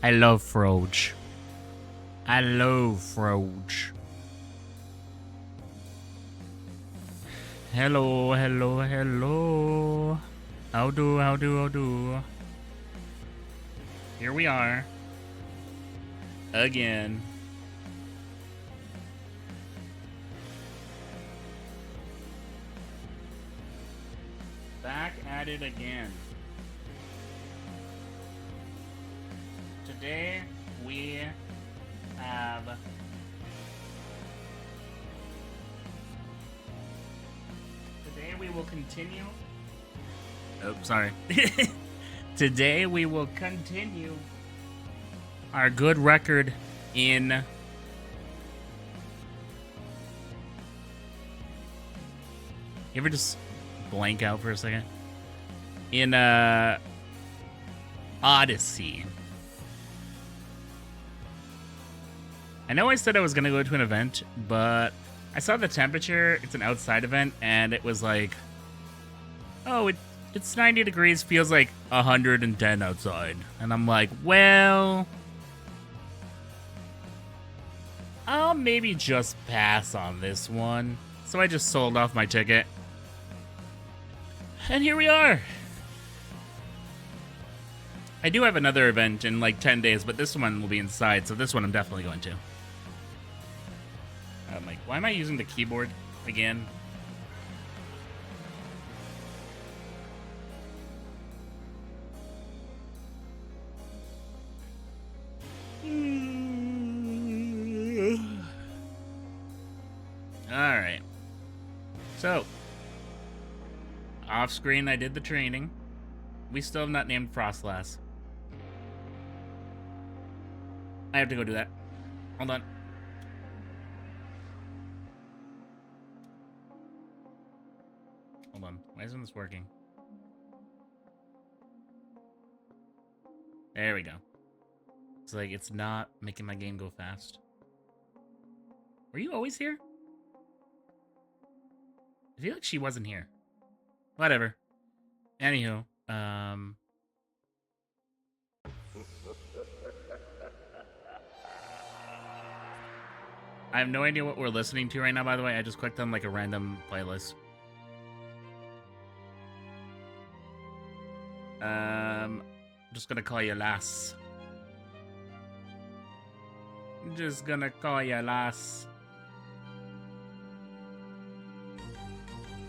I love Froge. I love Froge. Hello, hello, hello. How do? Here we are. Again. Back at it again. Today we have we will continue. Oh, sorry. Today we will continue our good record in You ever just blank out for a second? In Odyssey. I know I said I was gonna go to an event, but I saw the temperature. It's an outside event, and it was like, oh, it's 90 degrees, feels like 110 outside. And I'm like, well, I'll maybe just pass on this one. So I just sold off my ticket. And here we are. I do have another event in like 10 days, but this one will be inside, so this one I'm definitely going to. I'm like, why am I using the keyboard again? Alright. So, off screen I did the training. We still have not named Frostlass. I have to go do that. Hold on. Hold on. Why isn't this working? There we go. It's like it's not making my game go fast. Were you always here? I feel like she wasn't here. Whatever. Anywho, I have no idea what we're listening to right now, by the way. I just clicked on like a random playlist. I'm just gonna call you Lass. Just gonna call you Lass.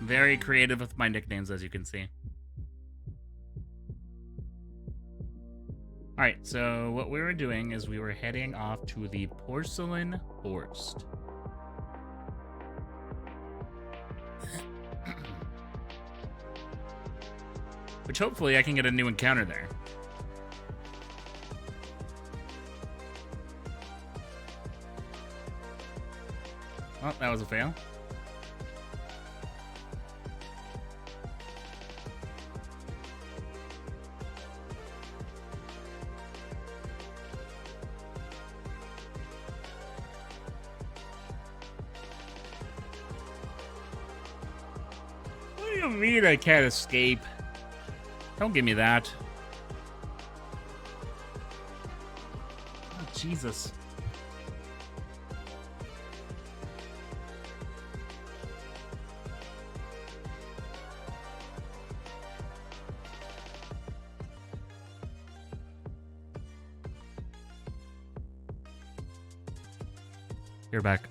Very creative with my nicknames, as you can see. Alright, so what we were doing is we were heading off to the Porcelain Horst. Which hopefully I can get a new encounter there. Oh, that was a fail. What do you mean I can't escape? Don't give me that. Oh, Jesus. You're back.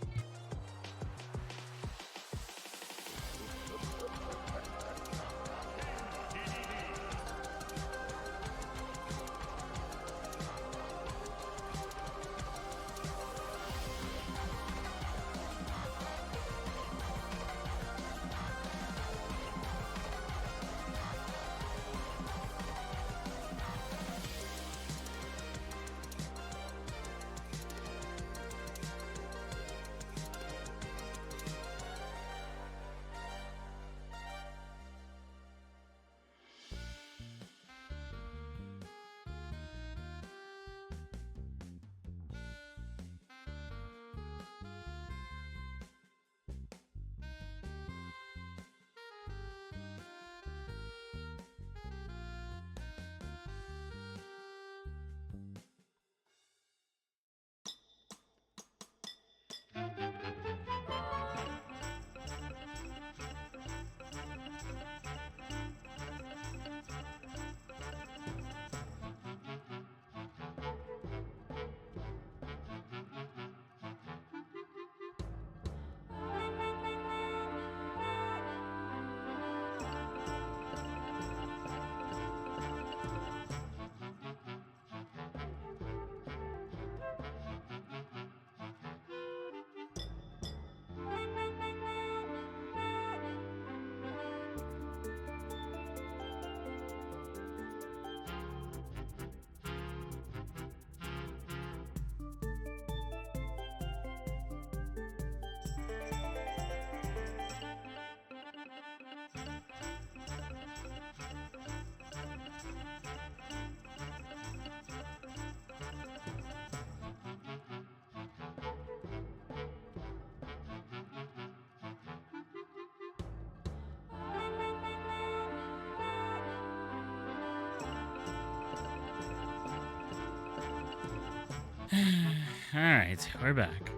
Alright, we're back.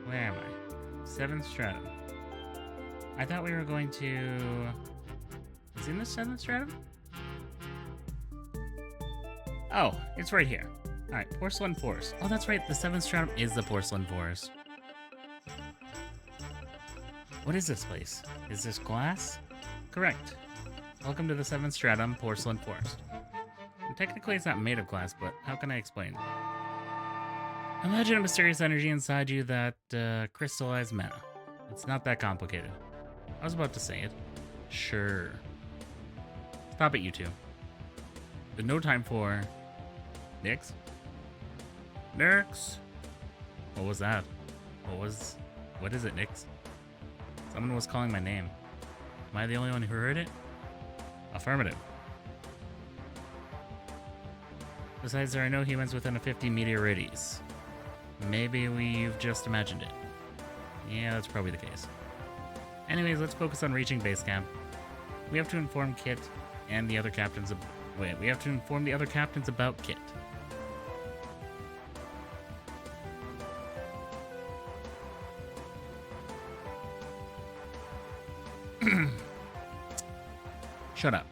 Where am I? 7th stratum. I thought we were going to... Is in the 7th stratum? Oh, it's right here. Alright, porcelain forest. Oh, that's right, the 7th stratum is the porcelain forest. What is this place? Is this glass? Correct. Welcome to the 7th stratum, porcelain forest. And technically it's not made of glass, but how can I explain? Imagine a mysterious energy inside you that crystallized mana. It's not that complicated. I was about to say it. Sure. Stop it, you two. There's no time for... Nix? Nix? What was that? What is it, Nix? Someone was calling my name. Am I the only one who heard it? Affirmative. Besides, there are no humans within a 50-meter radius. Maybe you've just imagined it. Yeah, that's probably the case. Anyways, let's focus on reaching base camp. We have to inform Kit and the other captains we have to inform the other captains about Kit. Shut up.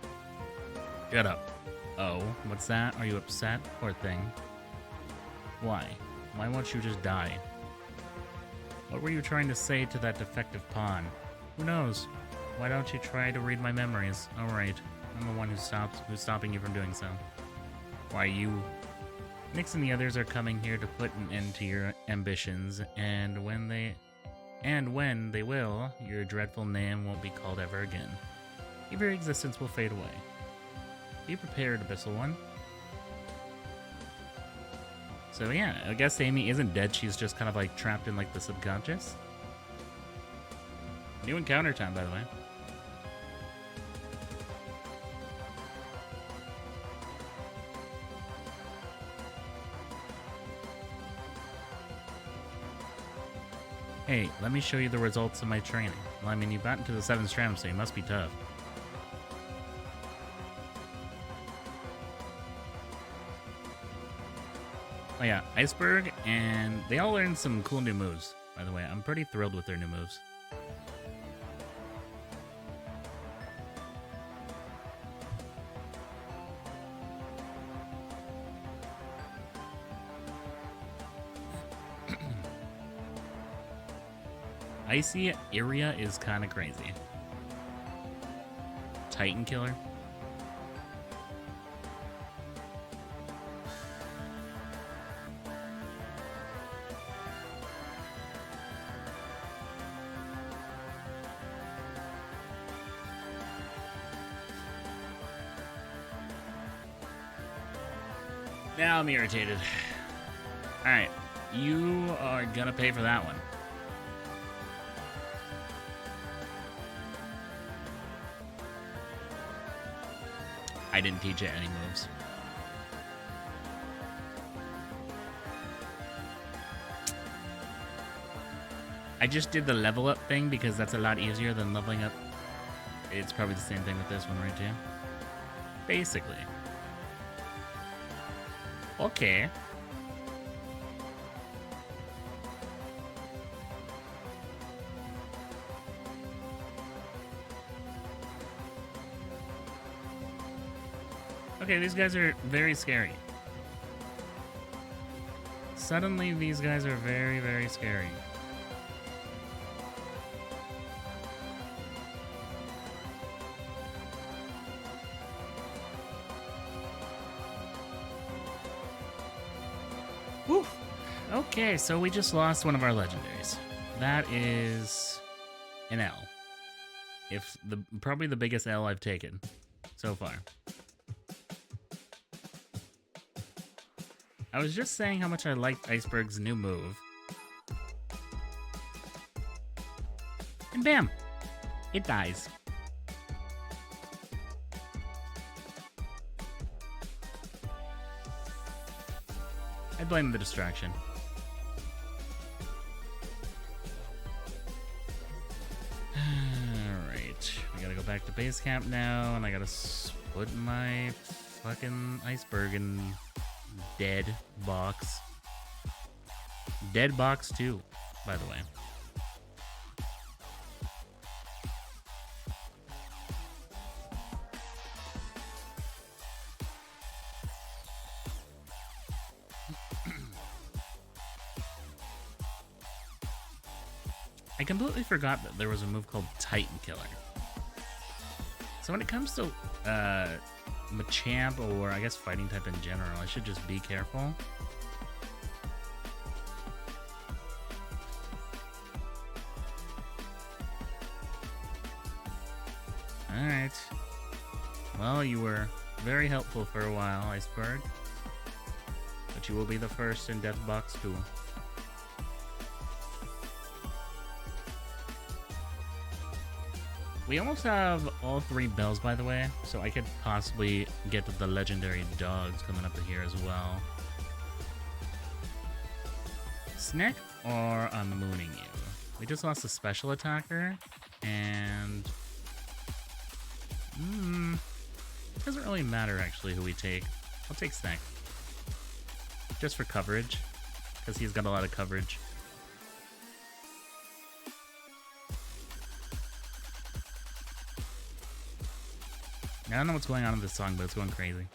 Shut up. Oh, what's that? Are you upset? Poor thing. Why? Why won't you just die? What were you trying to say to that defective pawn? Who knows? Why don't you try to read my memories? Alright, I'm the one who's stopping you from doing so. Why, you... Nix and the others are coming here to put an end to your ambitions, and when they will, your dreadful name won't be called ever again. Your very existence will fade away. Be prepared, Abyssal One. So yeah, I guess Amy isn't dead, she's just kind of like trapped in like the subconscious. New encounter time, by the way. Hey, let me show you the results of my training. Well, I mean, you got into the 7th stratum, so you must be tough. Oh yeah, Iceberg, and they all learned some cool new moves, by the way. I'm pretty thrilled with their new moves. Icy area is kind of crazy. Titan killer. Now I'm irritated. Alright, you are gonna pay for that one. I didn't teach it any moves. I just did the level up thing because that's a lot easier than leveling up. It's probably the same thing with this one, right, too? Basically. Okay. Okay, these guys are very scary. Suddenly, these guys are very, very scary. Whew. Okay, so we just lost one of our legendaries. That is an L. Probably the biggest L I've taken so far. I was just saying how much I liked Iceberg's new move. And bam! It dies. I blame the distraction. Alright, we gotta go back to base camp now, and I gotta put my fucking Iceberg in dead box. Dead box too, by the way. I completely forgot that there was a move called Titan Killer. So when it comes to Machamp, or I guess fighting type in general, I should just be careful. Alright. Well, you were very helpful for a while, Iceberg. But you will be the first in Death Box 2. We almost have all 3 bells, by the way, so I could possibly get the legendary dogs coming up here as well. Snack, or I'm mooning you. We just lost a special attacker, and it doesn't really matter actually who we take. I'll take Snack, just for coverage, because he's got a lot of coverage. I don't know what's going on in this song, but it's going crazy.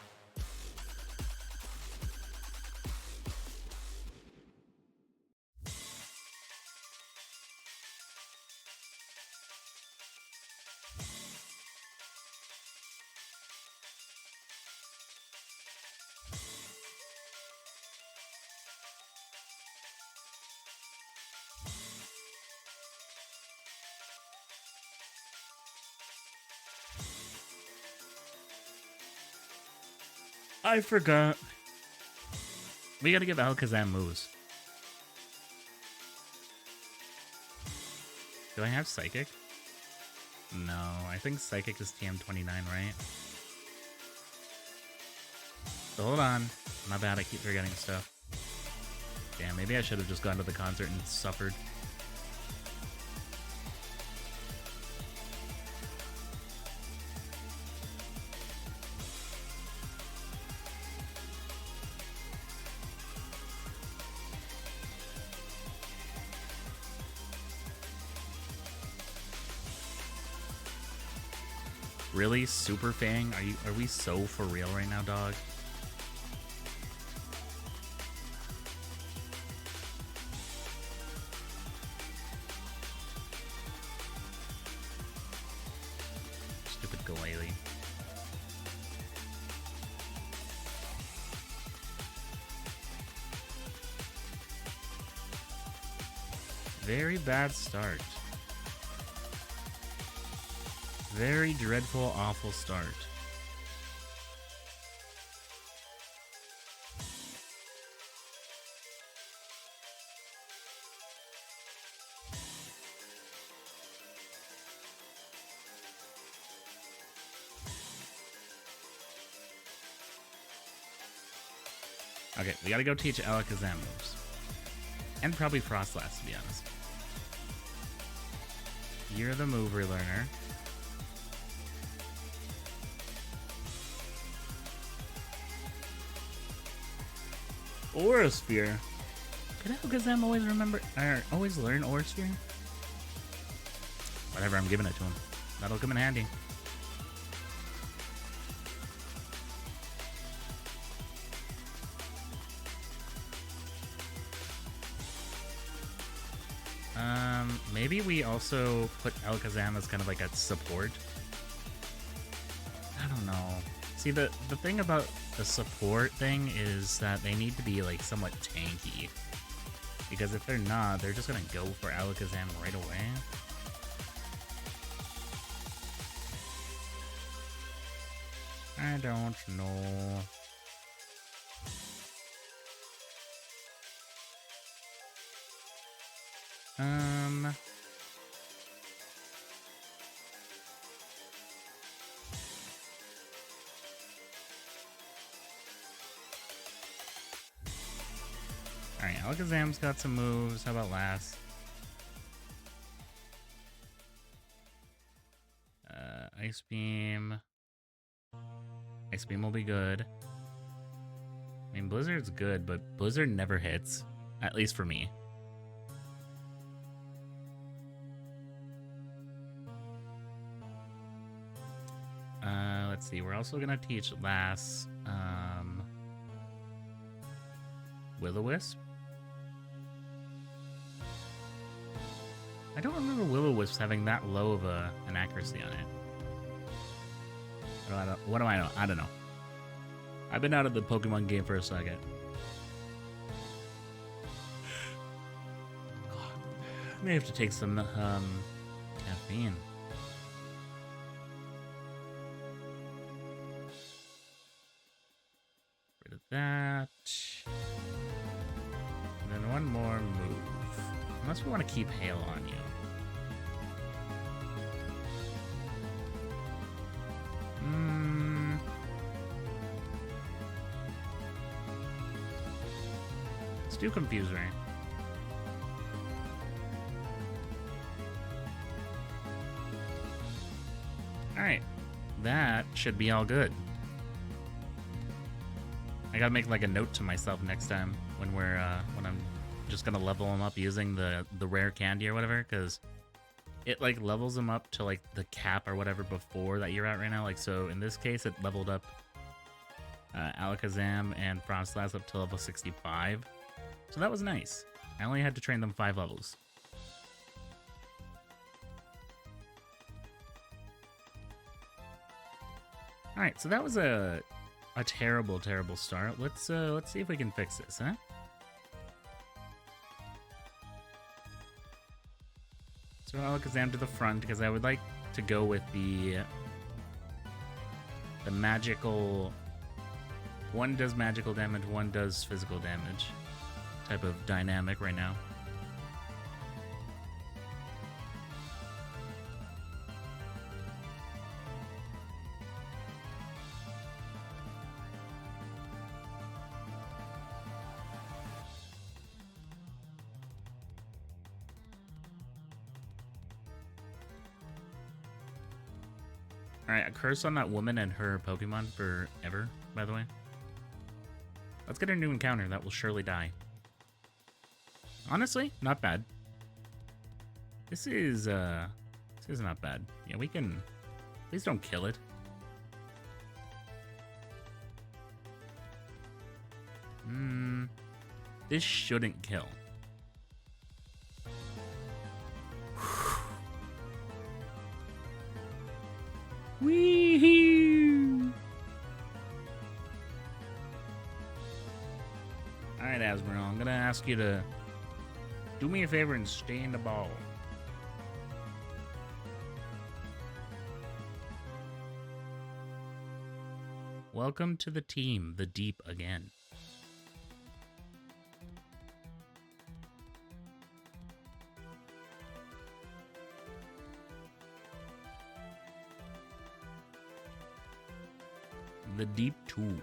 I forgot. We gotta give Alakazam moves. Do I have Psychic? No, I think Psychic is TM29, right? So hold on. My bad, I keep forgetting stuff. Damn, maybe I should have just gone to the concert and suffered. Really? Super Fang? Are we so for real right now, dog? Very bad start. Very dreadful, awful start. Okay, we gotta go teach Alakazam moves. And probably Frostlass, to be honest. You're the move relearner. Aura Sphere. Could Alakazam always remember, or always learn Aura Sphere? Whatever, I'm giving it to him. That'll come in handy. Maybe we also put Alakazam as kind of like a support. I don't know. See, the thing about the support thing is that they need to be like somewhat tanky. Because if they're not, they're just gonna go for Alakazam right away. I don't know. Alright, Alakazam's got some moves. How about last? Ice Beam. Ice Beam will be good. I mean, Blizzard's good, but Blizzard never hits. At least for me. Let's see. We're also gonna teach last Will-O-Wisp. I don't remember Will-O-Wisp having that low of an accuracy on it. What do I know? I don't know. I've been out of the Pokemon game for a second. I may have to take some caffeine. Rid of that. And then one more move. Unless we want to keep Hail on you. Let's do Confuse Ray. Alright. That should be all good. I gotta make like a note to myself next time when I'm just gonna level them up using the rare candy or whatever, because it like levels them up to like the cap or whatever before that you're at right now. Like, so in this case, it leveled up Alakazam and Frostlass up to level 65. So that was nice. I only had to train them 5 levels. All right, so that was a terrible, terrible start. Let's see if we can fix this, huh? So Alakazam to the front because I would like to go with the magical. One does magical damage, one does physical damage type of dynamic right now. Alright, a curse on that woman and her Pokemon forever, by the way. Let's get a new encounter that will surely die. Honestly, not bad. This is not bad. Yeah, we can... Please don't kill it. This shouldn't kill. Wee-hoo! Alright, Asmodee, I'm gonna ask you to Do me a favor and stay in the ball. Welcome to the team, the deep again. The deep 2.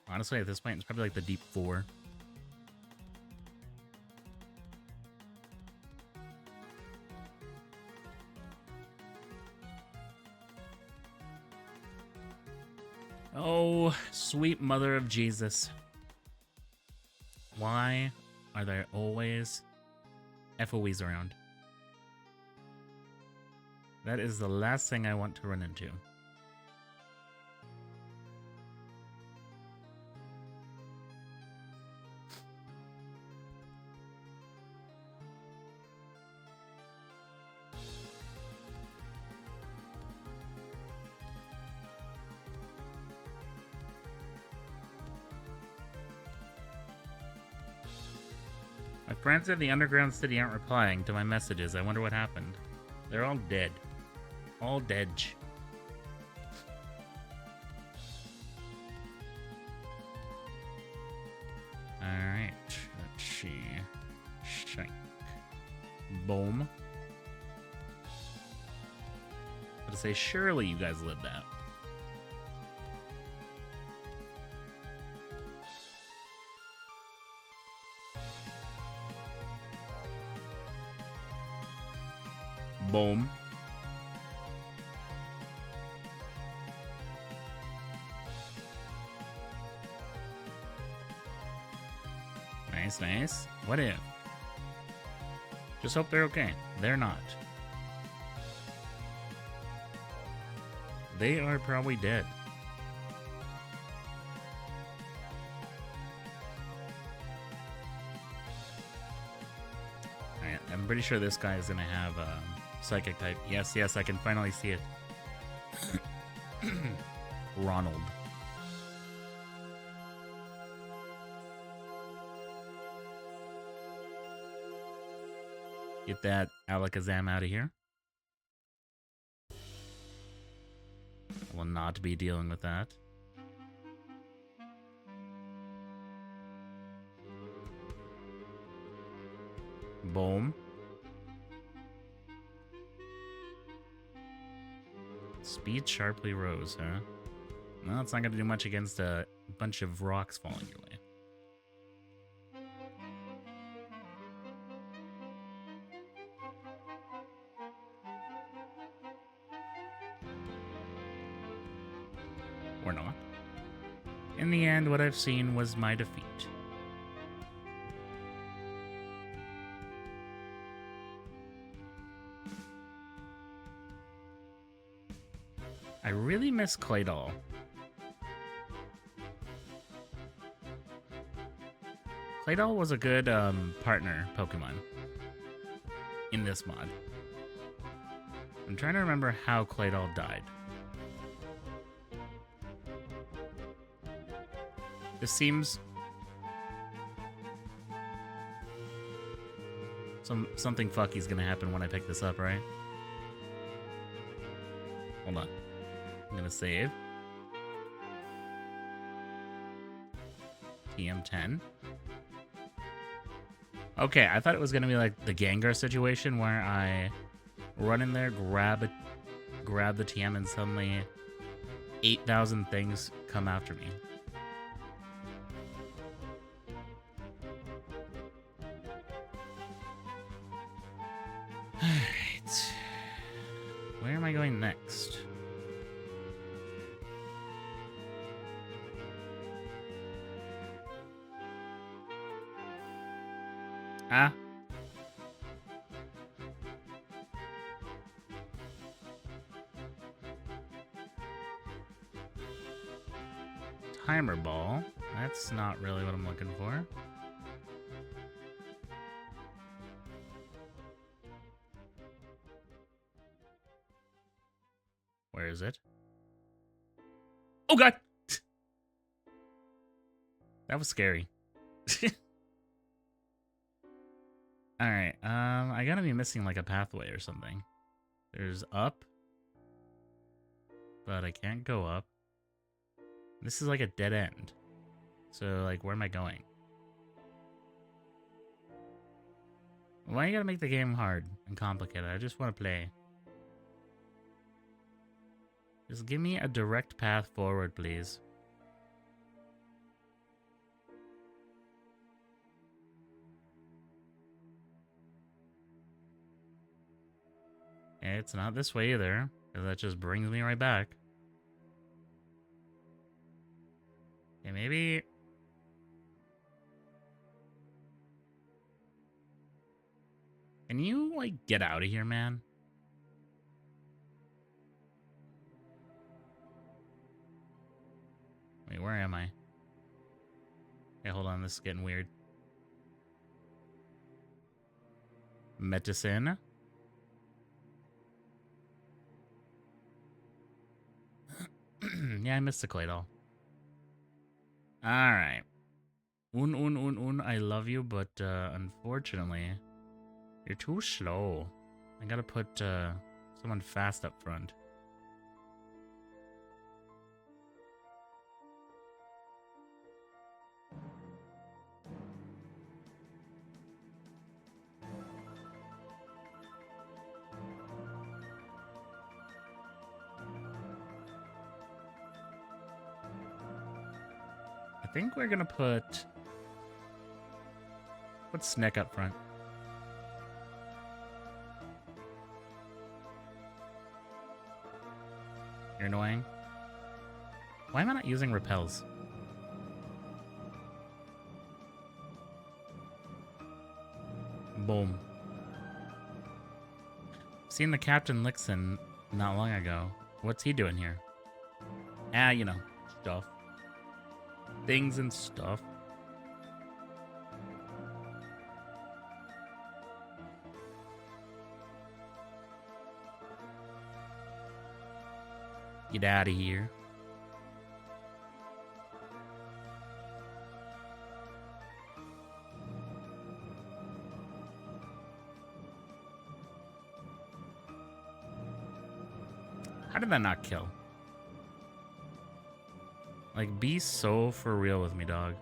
Honestly, at this point, it's probably like the deep 4. Oh, sweet mother of Jesus. Why are there always FOEs around? That is the last thing I want to run into. My friends in the underground city aren't replying to my messages. I wonder what happened. They're all dead. All dead. Alright. Let's see. Shank. Boom. I'm gonna say, surely you guys lived that. Boom. Nice, nice. What if? Just hope they're okay. They're not. They are probably dead. Alright, I'm pretty sure this guy is gonna have psychic type. Yes, yes, I can finally see it. Ronald. Get that Alakazam out of here. I will not be dealing with that. Boom. Speed sharply rose, huh? Well, it's not going to do much against a bunch of rocks falling your way. Or not. In the end, what I've seen was my defeat. I really miss Claydol. Claydol was a good partner Pokemon in this mod. I'm trying to remember how Claydol died. This seems something fucky's gonna happen when I pick this up, right? Hold on. I'm gonna save. TM10. Okay, I thought it was gonna be like the Gengar situation where I run in there, grab the TM, and suddenly 8,000 things come after me. Alright. Where am I going next? Ah. Timer ball. That's not really what I'm looking for. Where is it? Oh god! That was scary. Alright, I gotta be missing like a pathway or something. There's up, but I can't go up. This is like a dead end. So, like, where am I going? Why you gotta make the game hard and complicated? I just want to play. Just give me a direct path forward, please. It's not this way either, because that just brings me right back. Okay, maybe... Can you, like, get out of here, man? Wait, where am I? Okay, hold on, this is getting weird. Medicine. Yeah, I missed the Claydol. Alright. I love you, but unfortunately, you're too slow. I gotta put someone fast up front. I think we're gonna put Snick up front. You're annoying. Why am I not using repels? Boom. Seen the Captain Lixin not long ago. What's he doing here? Ah, you know, stuff. Things and stuff. Get out of here. How did that not kill? Like, be so for real with me, dog.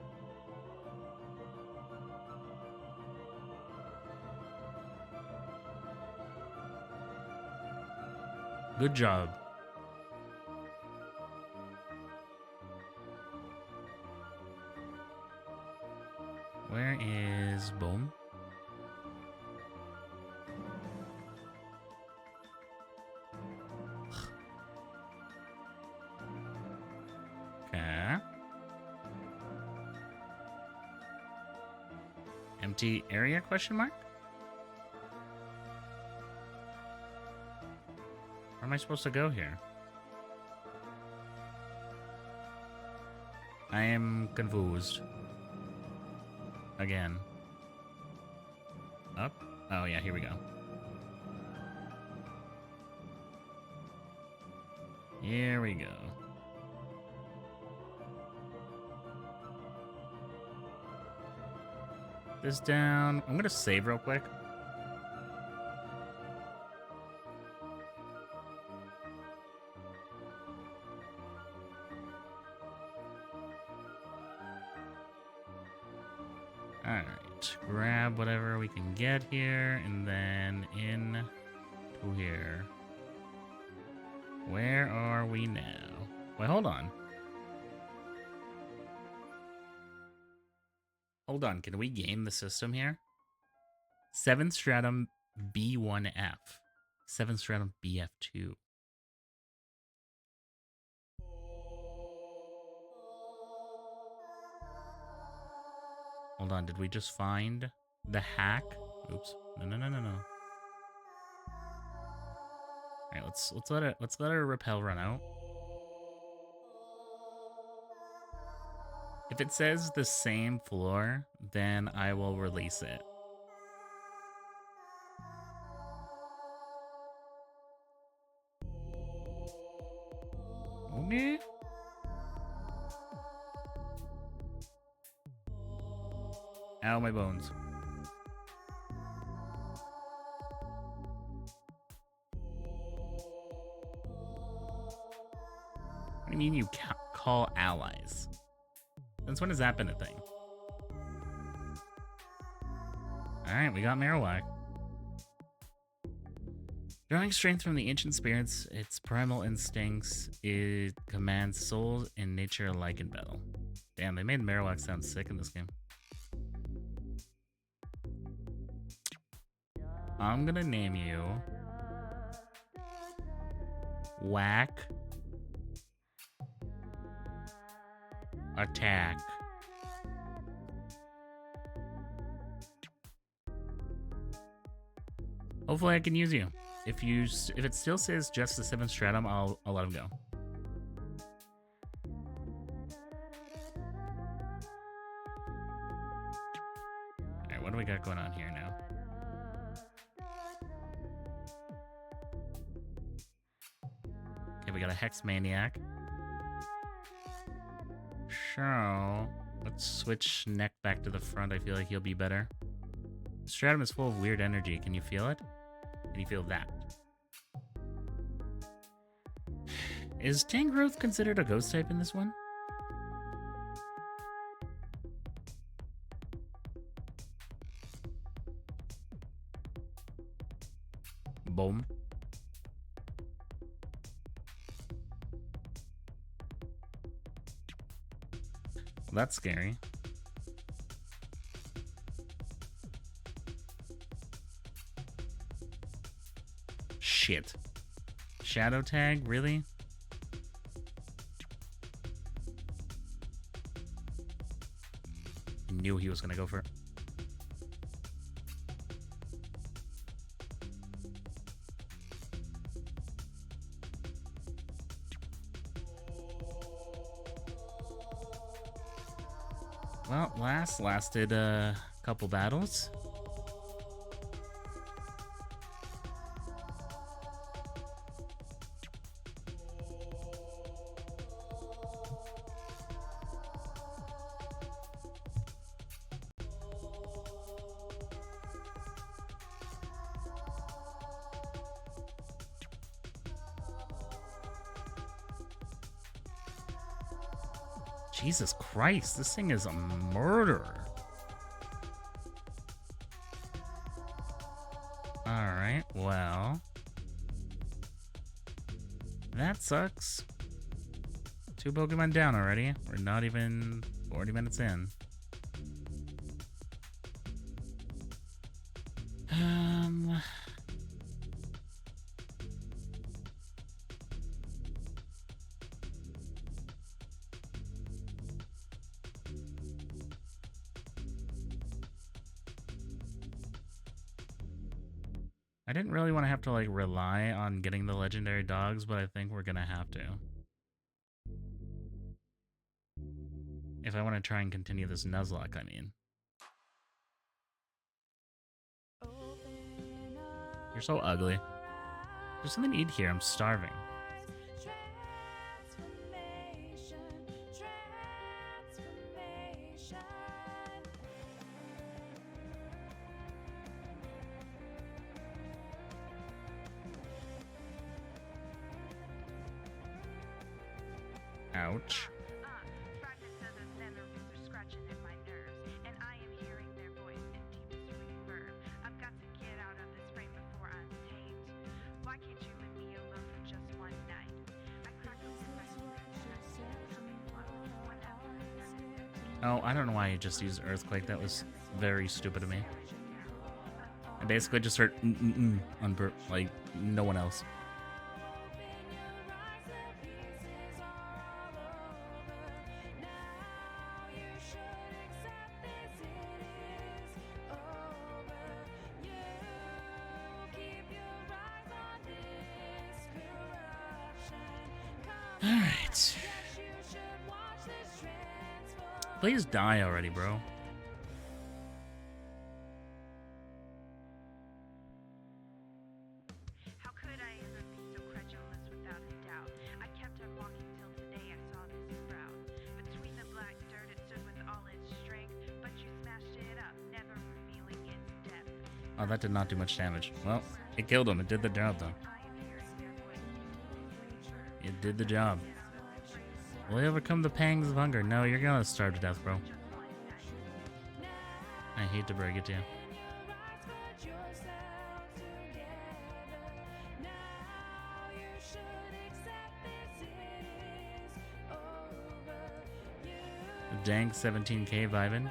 Good job. Where is Boom? Okay. Empty area, question mark? Where am I supposed to go here? I am confused. Again. Up? Oh yeah, here we go. Here we go. This down. I'm gonna save real quick. Alright, grab whatever we can get here, and then in to here. Where are we now? Wait, hold on. Hold on, can we game the system here? 7 stratum B1F. 7 stratum BF2. Hold on, did we just find the hack? Oops. No. Alright, let's let our repel run out. If it says the same floor, then I will release it. Okay. Ow, my bones. do you mean you call allies? Since when has that been a thing? Alright, we got Marowak. Drawing strength from the ancient spirits, its primal instincts, it commands soul and nature alike in battle. Damn, they made Marowak sound sick in this game. I'm gonna name you Whack Attack. Hopefully I can use you. If it still says just the 7th stratum, I'll let him go. Alright, what do we got going on here now? Okay, we got a Hex Maniac. Sure. Let's switch Neck back to the front. I feel like he'll be better. The stratum is full of weird energy. Can you feel it? Can you feel that? Is Tangrowth considered a ghost type in this one? Boom. Well, that's scary. Shit. Shadow tag, really? Knew he was gonna go for it. Well, lasted a couple battles. Jesus Christ, this thing is a murderer. Alright, well. That sucks. 2 Pokemon down already. We're not even 40 minutes in. I didn't really want to have to like rely on getting the legendary dogs, but I think we're gonna have to. If I want to try and continue this Nuzlocke, I mean. You're so ugly. There's something to eat here, I'm starving. Ouch. Oh, I don't know why I just used Earthquake. That was very stupid of me. I basically just heard on like no one else. Alright. Please die already, bro. How could I ever be so credulous without a doubt? I kept on walking till today I saw this sprout. Between the black dirt it stood with all its strength, but you smashed it up, never revealing its depth. Oh, that did not do much damage. Well, it killed him. It did the job, though. It did the job. Will you overcome the pangs of hunger? No, you're gonna starve to death, bro. I hate to break it to you. Dang 17k vibing.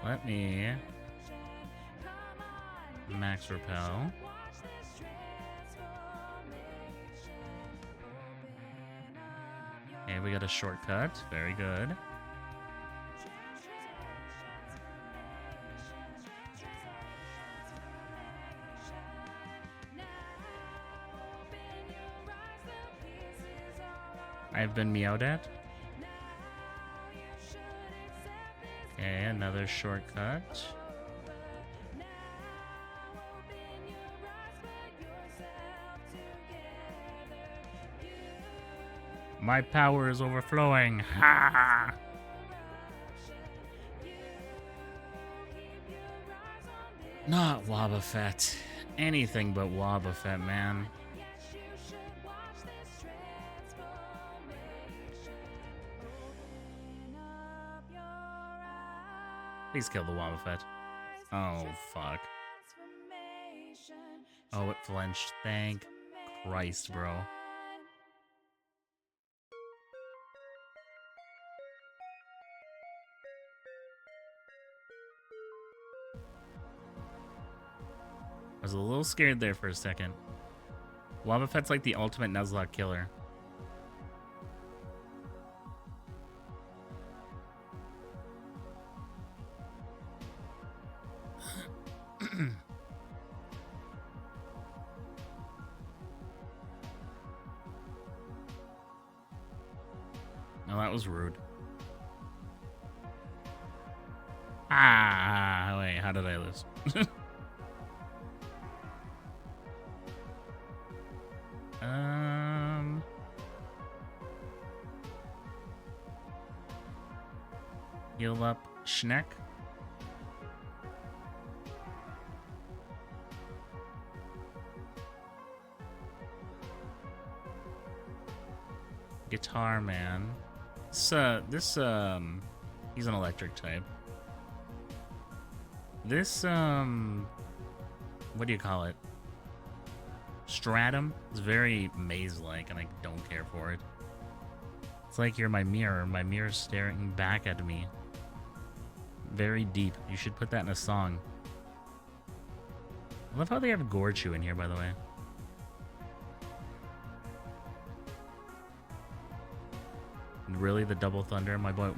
Let me max repel. Okay, we got a shortcut. Very good. I've been meowed at. Okay, another shortcut. My power is overflowing. Ha! Not Wobbuffet. Anything but Wobbuffet, man. Please kill the Wobbuffet. Oh, fuck. Oh, it flinched. Thank Christ, bro. I was a little scared there for a second. Wobbuffet's like the ultimate Nuzlocke killer. No, that was rude. Ah, wait, how did I lose? Heal up Schneck. Guitar Man. He's an electric type. This, what do you call it? Stratum is very maze-like, and I don't care for it. It's like you're my mirror's staring back at me. Very deep. You should put that in a song. I love how they have Gorchu in here, by the way. Really, the double thunder, my boy.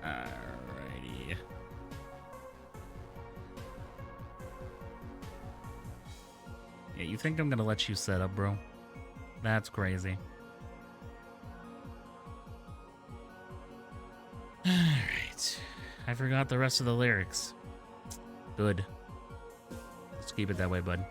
Alrighty. Yeah, you think I'm gonna let you set up, bro? That's crazy. Alright. I forgot the rest of the lyrics. Good. Let's keep it that way, bud.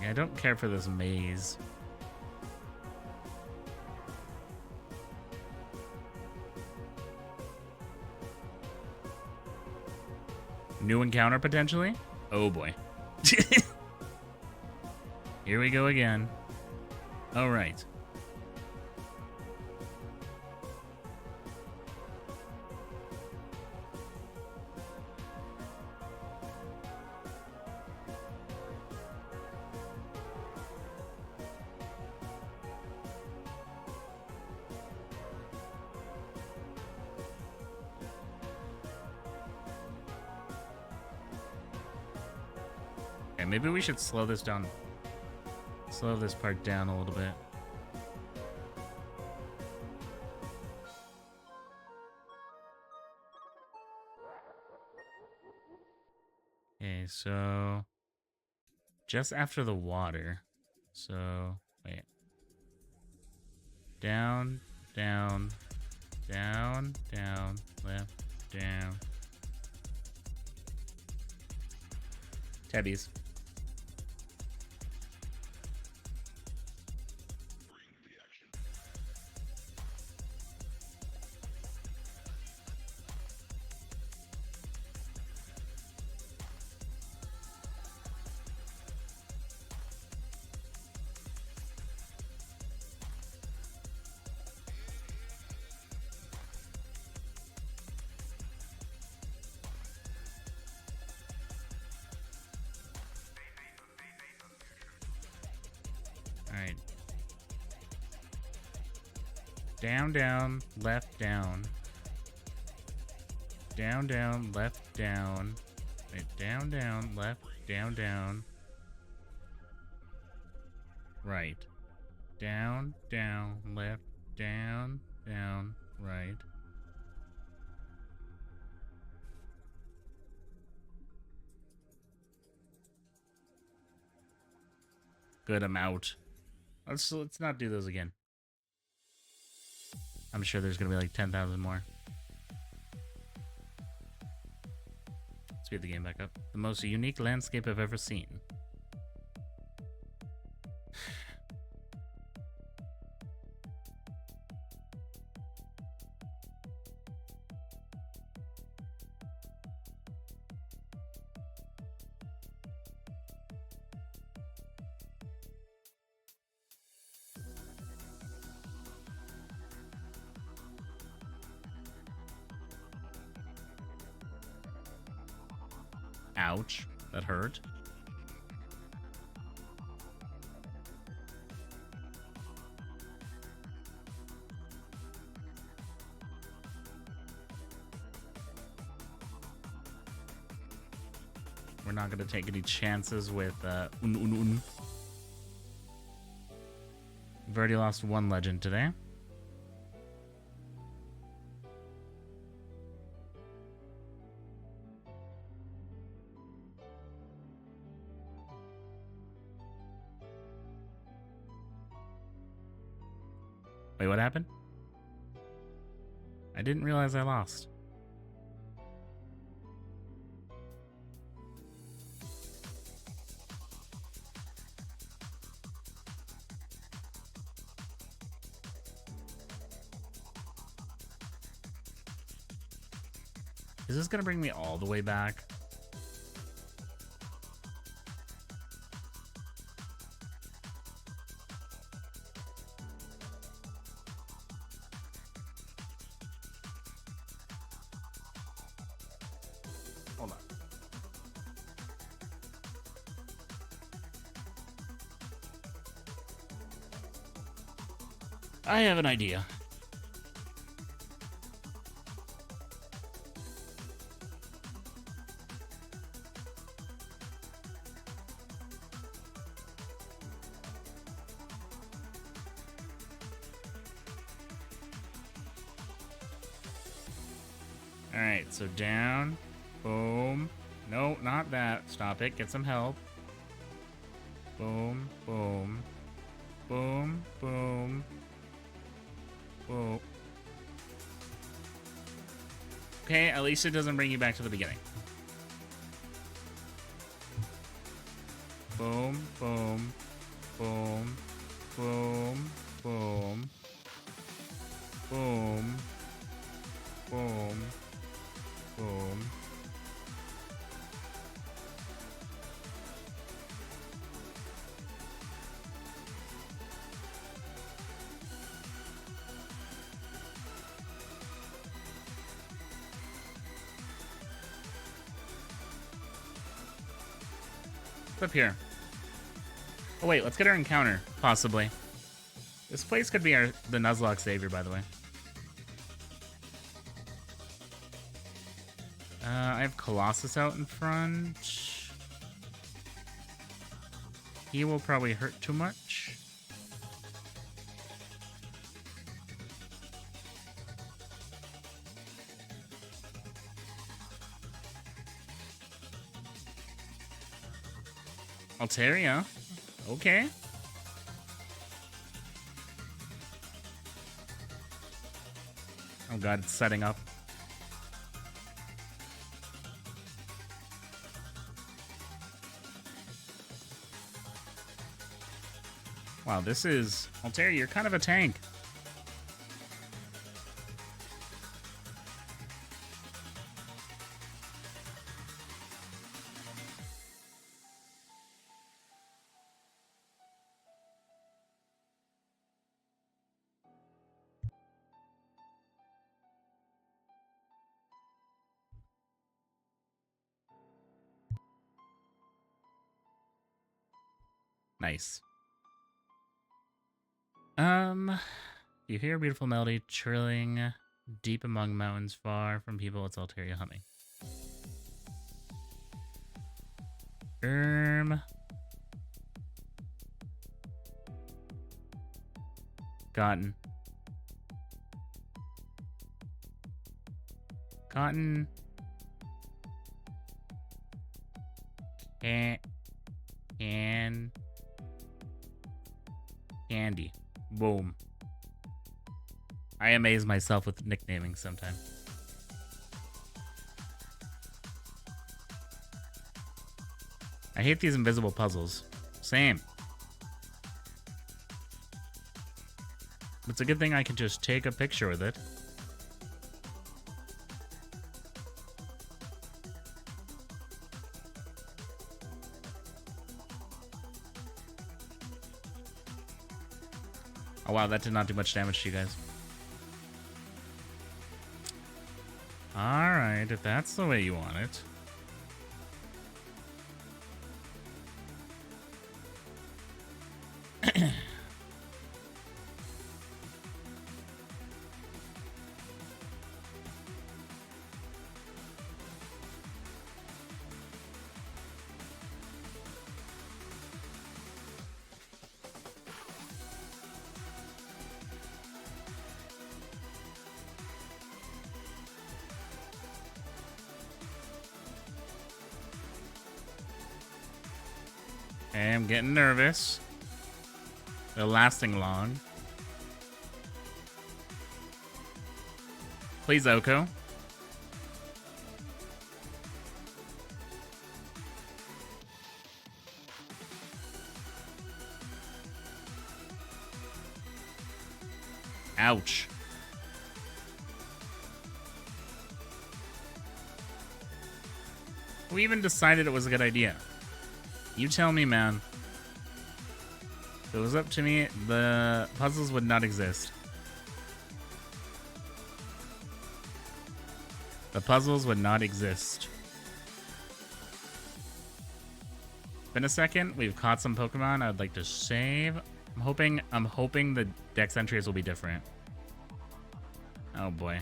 Yeah, I don't care for this maze. New encounter, potentially? Oh, boy. Here we go again. All right. Okay, maybe we should slow this down. Slow this part down a little bit. Okay, so just after the water. So, wait. Down, down, down, down, left, down. Tabbies. Alright. Down, down, left, down. Down, down, left, down. Wait, down, down, left, down, down. Right. Down, down, left, down, down, right. Good, I'm out. Let's not do those again. I'm sure there's gonna be like 10,000 more. Speed the game back up. The most unique landscape I've ever seen. Ouch, that hurt. We're not gonna take any chances with We've already lost one legend today. Wait, what happened? I didn't realize I lost. Is this gonna bring me all the way back? Hold on. I have an idea. Alright, so down. Boom. No, not that. Stop it. Get some help. Boom, boom. Boom, boom. Boom. Okay, at least it doesn't bring you back to the beginning. Boom, boom. Boom. Boom. Boom. Boom. Boom. Boom. What's up here? Oh wait, let's get our encounter, possibly. This place could be the Nuzlocke savior, by the way. I have Colossus out in front. He will probably hurt too much. Altaria. Okay. Oh god, it's setting up. Wow, this is... Altair, you're kind of a tank. Nice. You hear a beautiful melody trilling deep among mountains far from people. It's Altaria humming. Cotton. Cotton. And Candy. Boom. I amaze myself with nicknaming sometimes. I hate these invisible puzzles. Same. It's a good thing I can just take a picture with it. Oh wow, that did not do much damage to you guys. Alright, if that's the way you want it. Okay, I'm getting nervous. They're lasting long. Please, Oko. Ouch. Who even decided it was a good idea? You tell me, man. If it was up to me, the puzzles would not exist. The puzzles would not exist. Been a second. We've caught some Pokemon. I'd like to save. I'm hoping the Dex entries will be different. Oh boy.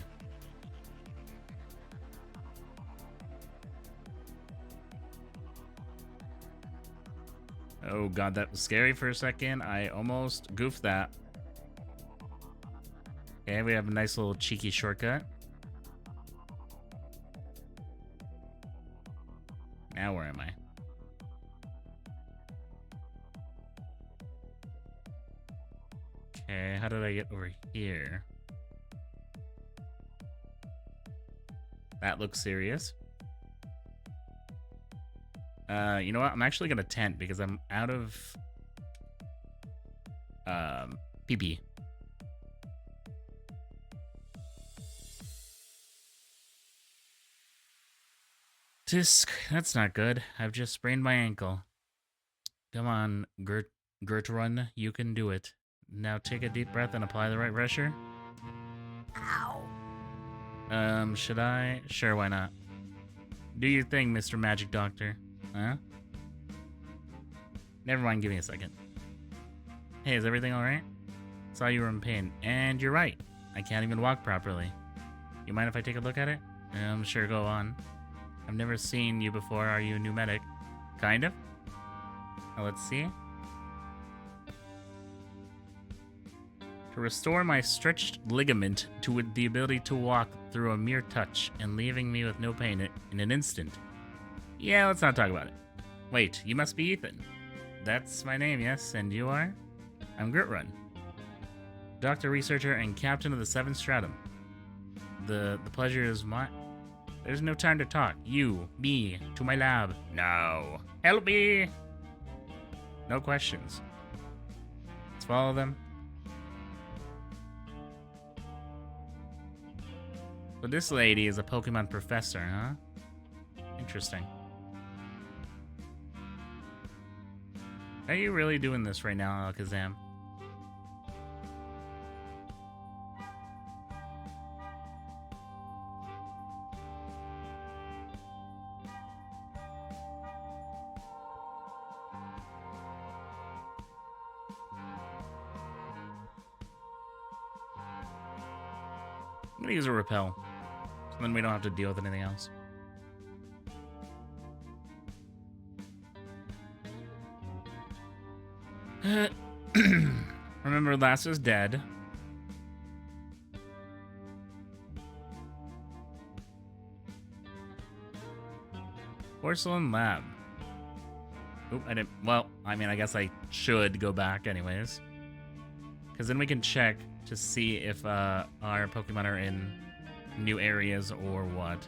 Oh god, that was scary for a second. I almost goofed that. Okay, we have a nice little cheeky shortcut. Now where am I? Okay, how did I get over here? That looks serious. You know what? I'm actually gonna tent because I'm out of PP. Disc, that's not good. I've just sprained my ankle. Come on, Gert Run, you can do it. Now take a deep breath and apply the right pressure. Ow. Should I? Sure, why not? Do your thing, Mr. Magic Doctor. Huh? Never mind, give me a second. Hey, is everything alright? Saw you were in pain. And you're right. I can't even walk properly. You mind if I take a look at it? Sure, go on. I've never seen you before. Are you a new medic? Kind of? Now, let's see. To restore my stretched ligament to the ability to walk through a mere touch and leaving me with no pain in an instant. Yeah, let's not talk about it. Wait, you must be Ethan. That's my name, yes, and you are? I'm Gritrun. Doctor, researcher, and captain of the 7th Stratum. The pleasure is mine. There's no time to talk. You, me, to my lab. No. Help me! No questions. Let's follow them. So this lady is a Pokemon professor, huh? Interesting. Are you really doing this right now, Alakazam? I'm gonna use a repel, so then we don't have to deal with anything else. Remember, last is dead. Porcelain Lab. Oop, I didn't. Well, I mean, I guess I should go back anyways. Because then we can check to see if our Pokemon are in new areas or what.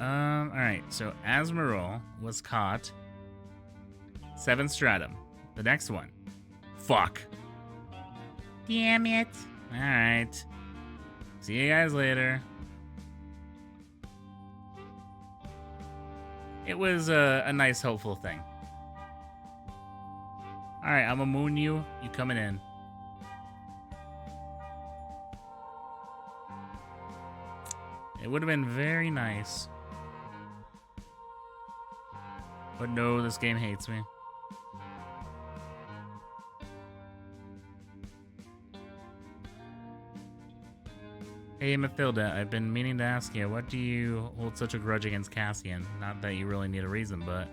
Alright, so Asmorol was caught. 7 Stratum. The next one. Fuck. Damn it. Alright. See you guys later. It was a nice, hopeful thing. Alright, I'm gonna moon you. You coming in. It would have been very nice. But no, this game hates me. Hey, Mathilda, I've been meaning to ask you, what do you hold such a grudge against Cassian? Not that you really need a reason, but...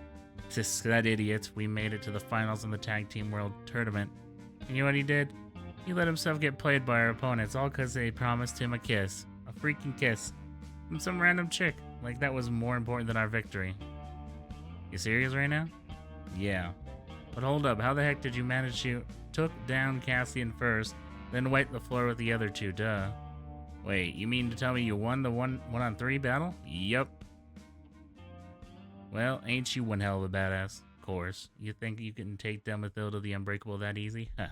Tisk, that idiot. We made it to the finals in the Tag Team World Tournament. And you know what he did? He let himself get played by our opponents, all because they promised him a kiss. A freaking kiss. From some random chick. Like that was more important than our victory. You serious right now? Yeah. But hold up, how the heck did you manage to... Took down Cassian first, then wipe the floor with the other two, duh. Wait, you mean to tell me you won the one-on-3 battle? Yup. Well, ain't you one hell of a badass? Of course. You think you can take down Mathilda the Unbreakable that easy? Huh.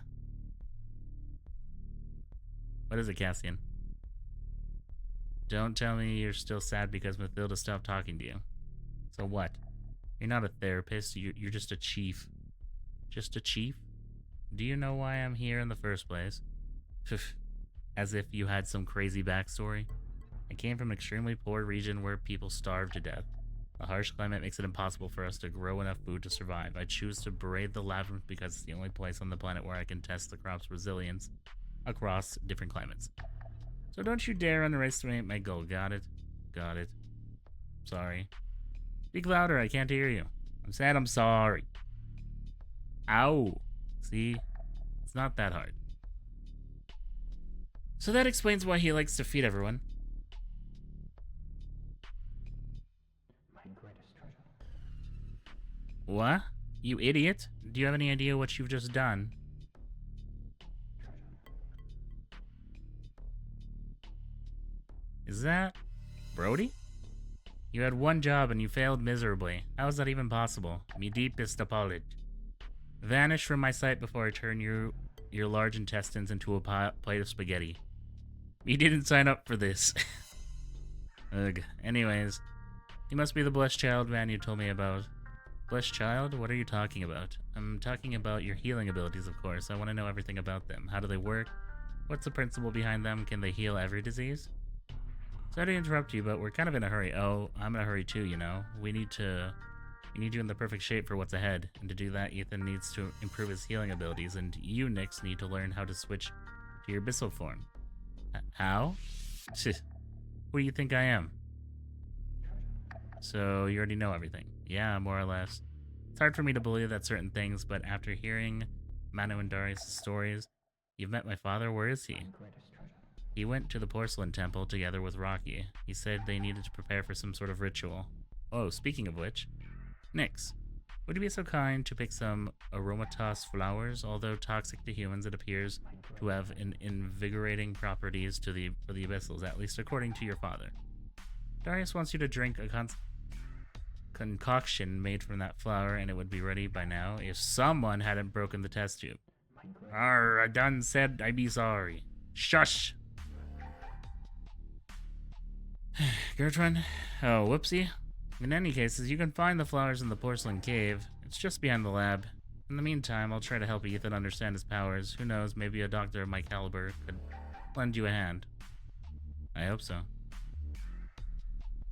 What is it, Cassian? Don't tell me you're still sad because Mathilda stopped talking to you. So what? You're not a therapist, you're just a chief. Just a chief? Do you know why I'm here in the first place? As if you had some crazy backstory. I came from an extremely poor region where people starve to death. The harsh climate makes it impossible for us to grow enough food to survive. I choose to brave the labyrinth because it's the only place on the planet where I can test the crop's resilience across different climates. So don't you dare underestimate my goal, got it? Got it. Sorry. Speak louder, I can't hear you. I'm sad, I'm sorry. Ow. See? It's not that hard. So that explains why he likes to feed everyone. My greatest treasure. What? You idiot? Do you have any idea what you've just done? Is that Brody? You had one job and you failed miserably. How is that even possible? Me deepest apology. Vanish from my sight before I turn your large intestines into a plate of spaghetti. You didn't sign up for this. Ugh. Anyways, you must be the blessed child man you told me about. Blessed child? What are you talking about? I'm talking about your healing abilities, of course. I want to know everything about them. How do they work? What's the principle behind them? Can they heal every disease? Sorry to interrupt you, but we're kind of in a hurry. Oh, I'm in a hurry too, you know. We need you in the perfect shape for what's ahead. And to do that, Ethan needs to improve his healing abilities, and you, Nyx, need to learn how to switch to your abyssal form. How? Who do you think I am? So, you already know everything. Yeah, more or less. It's hard for me to believe that certain things, but after hearing Manu and Darius' stories, you've met my father? Where is he? He went to the Porcelain Temple together with Rocky. He said they needed to prepare for some sort of ritual. Oh, speaking of which, Nyx, Would you be so kind to pick some aromatase flowers? Although toxic to humans, it appears to have an invigorating properties for the abyssals, at least according to your father. Darius wants you to drink a concoction made from that flower, and it would be ready by now if someone hadn't broken the test tube. Arr, I done said I'd be sorry. Shush! Gertrude? Oh, whoopsie. In any case, you can find the flowers in the porcelain cave. It's just behind the lab. In the meantime, I'll try to help Ethan understand his powers. Who knows, maybe a doctor of my caliber could lend you a hand. I hope so.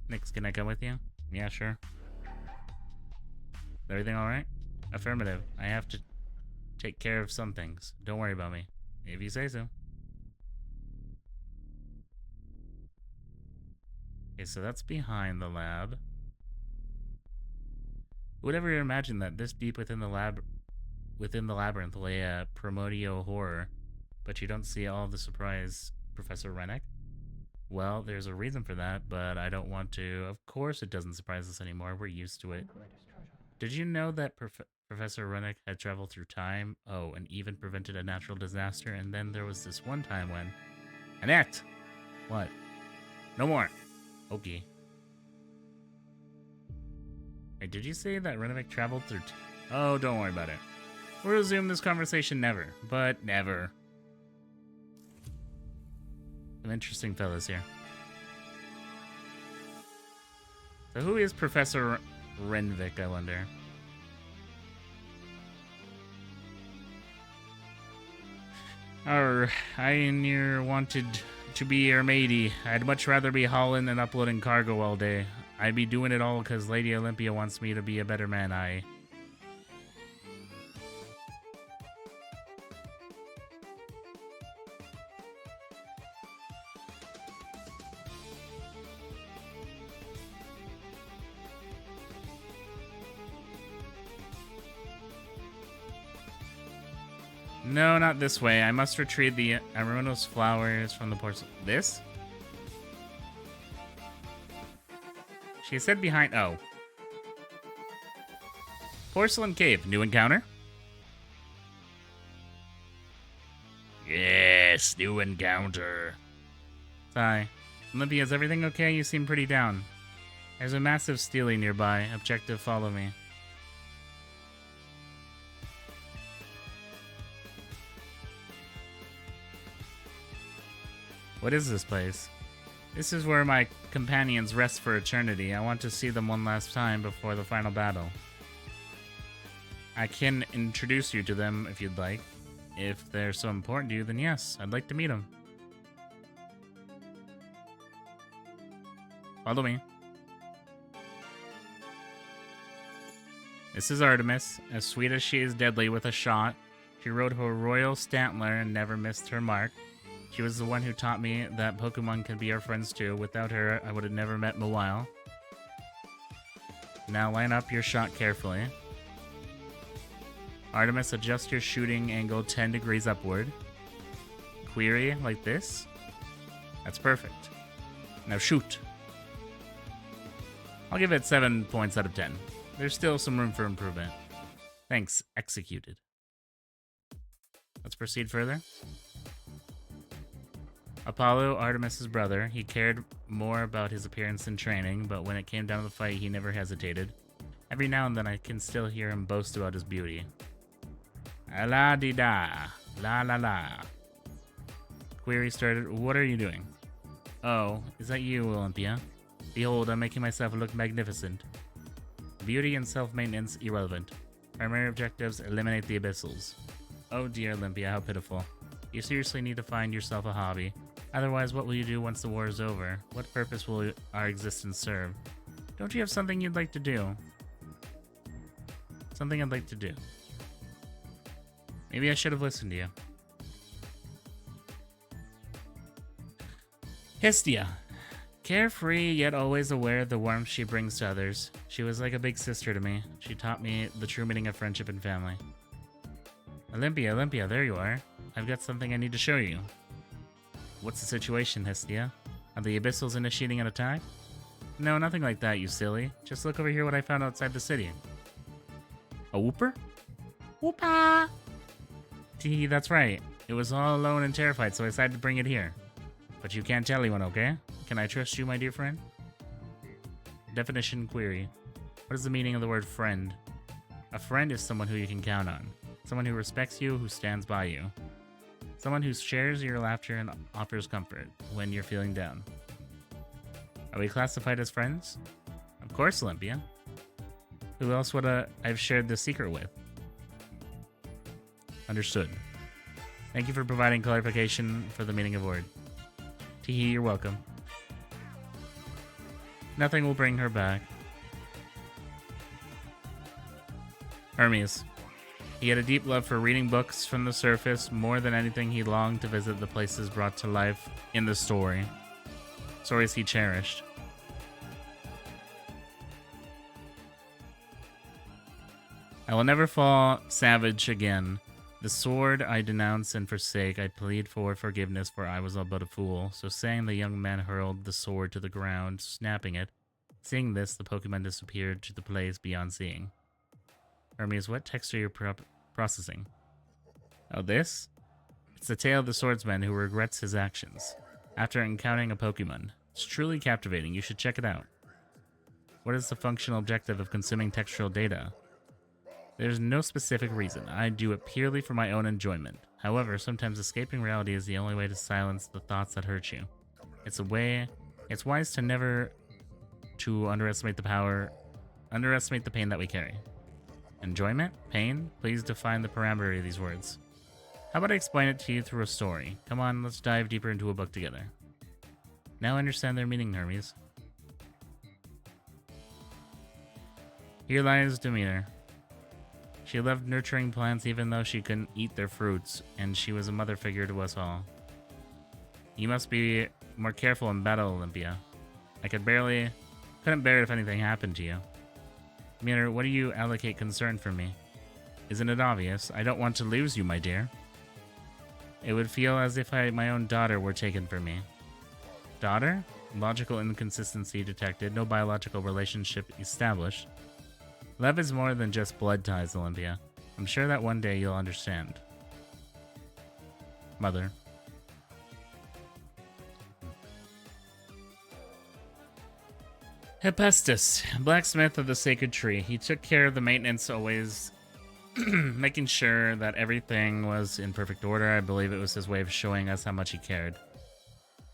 Nix, can I come with you? Yeah, sure. Is everything alright? Affirmative. I have to take care of some things. Don't worry about me. If you say so. Okay, so that's behind the lab. Who would ever imagine that this deep within the labyrinth lay a primordial horror, but you don't see all the surprise, Professor Rennick? Well, there's a reason for that, but I don't want to. Of course it doesn't surprise us anymore. We're used to it. Did you know that Professor Rennick had traveled through time? Oh, and even prevented a natural disaster, and then there was this one time when... Annette! What? No more! Okay. Wait, did you say that Rennick traveled through Oh, don't worry about it. We'll resume this conversation never, but never. Some interesting fellas here. So who is Professor Renvik, I wonder? I near wanted to be your matey. I'd much rather be hauling and uploading cargo all day. I'd be doing it all because Lady Olympia wants me to be a better man, No, not this way. I must retrieve the Arunos flowers from the porcelain. This? She said behind. Oh. Porcelain cave. New encounter? Yes, new encounter. Sigh. Olympia, is everything okay? You seem pretty down. There's a massive steely nearby. Objective, follow me. What is this place? This is where my companions rest for eternity. I want to see them one last time before the final battle. I can introduce you to them if you'd like. If they're so important to you, then yes, I'd like to meet them. Follow me. This is Artemis. As sweet as she is deadly with a shot, she rode her royal Stantler and never missed her mark. She was the one who taught me that Pokemon can be our friends too. Without her, I would have never met Mawile. Now line up your shot carefully. Artemis, adjust your shooting angle 10 degrees upward. Query, like this. That's perfect. Now shoot. I'll give it 7 points out of 10. There's still some room for improvement. Thanks, executed. Let's proceed further. Apollo, Artemis's brother, he cared more about his appearance than training, but when it came down to the fight, he never hesitated. Every now and then, I can still hear him boast about his beauty. La-di-da, la-la-la. Query started, what are you doing? Oh, is that you, Olympia? Behold, I'm making myself look magnificent. Beauty and self-maintenance irrelevant. Primary objectives, eliminate the abyssals. Oh dear, Olympia, how pitiful. You seriously need to find yourself a hobby. Otherwise, what will you do once the war is over? What purpose will our existence serve? Don't you have something you'd like to do? Something I'd like to do. Maybe I should have listened to you. Hestia. Carefree, yet always aware of the warmth she brings to others. She was like a big sister to me. She taught me the true meaning of friendship and family. Olympia, there you are. I've got something I need to show you. What's the situation, Hestia? Are the Abyssals initiating an attack? No, nothing like that, you silly. Just look over here what I found outside the city. A whooper? Whoopa! Tee, that's right. It was all alone and terrified, so I decided to bring it here. But you can't tell anyone, okay? Can I trust you, my dear friend? Definition query. What is the meaning of the word friend? A friend is someone who you can count on. Someone who respects you, who stands by you. Someone who shares your laughter and offers comfort when you're feeling down. Are we classified as friends? Of course, Olympia. Who else would I've shared this secret with? Understood. Thank you for providing clarification for the meaning of word. Teehee, you're welcome. Nothing will bring her back. Hermes. He had a deep love for reading books from the surface. More than anything, he longed to visit the places brought to life in the story. Stories he cherished. I will never fall savage again. The sword I denounce and forsake. I plead for forgiveness, for I was all but a fool. So saying, the young man hurled the sword to the ground, snapping it. Seeing this, the Pokemon disappeared to the place beyond seeing. Hermes, what text are you processing? Oh, this? It's the tale of the swordsman who regrets his actions after encountering a Pokemon. It's truly captivating. You should check it out. What is the functional objective of consuming textual data? There's no specific reason. I do it purely for my own enjoyment. However, sometimes escaping reality is the only way to silence the thoughts that hurt you. It's wise to never underestimate the pain that we carry. Enjoyment? Pain? Please define the parameter of these words. How about I explain it to you through a story? Come on, let's dive deeper into a book together. Now I understand their meaning, Hermes. Here lies Demeter. She loved nurturing plants even though she couldn't eat their fruits, and she was a mother figure to us all. You must be more careful in battle, Olympia. I couldn't bear it if anything happened to you. Demeter, what do you allocate concern for me? Isn't it obvious? I don't want to lose you, my dear. It would feel as if my own daughter were taken from me. Daughter? Logical inconsistency detected. No biological relationship established. Love is more than just blood ties, Olympia. I'm sure that one day you'll understand. Mother. Hephaestus, blacksmith of the sacred tree. He took care of the maintenance, always making sure that everything was in perfect order. I believe it was his way of showing us how much he cared.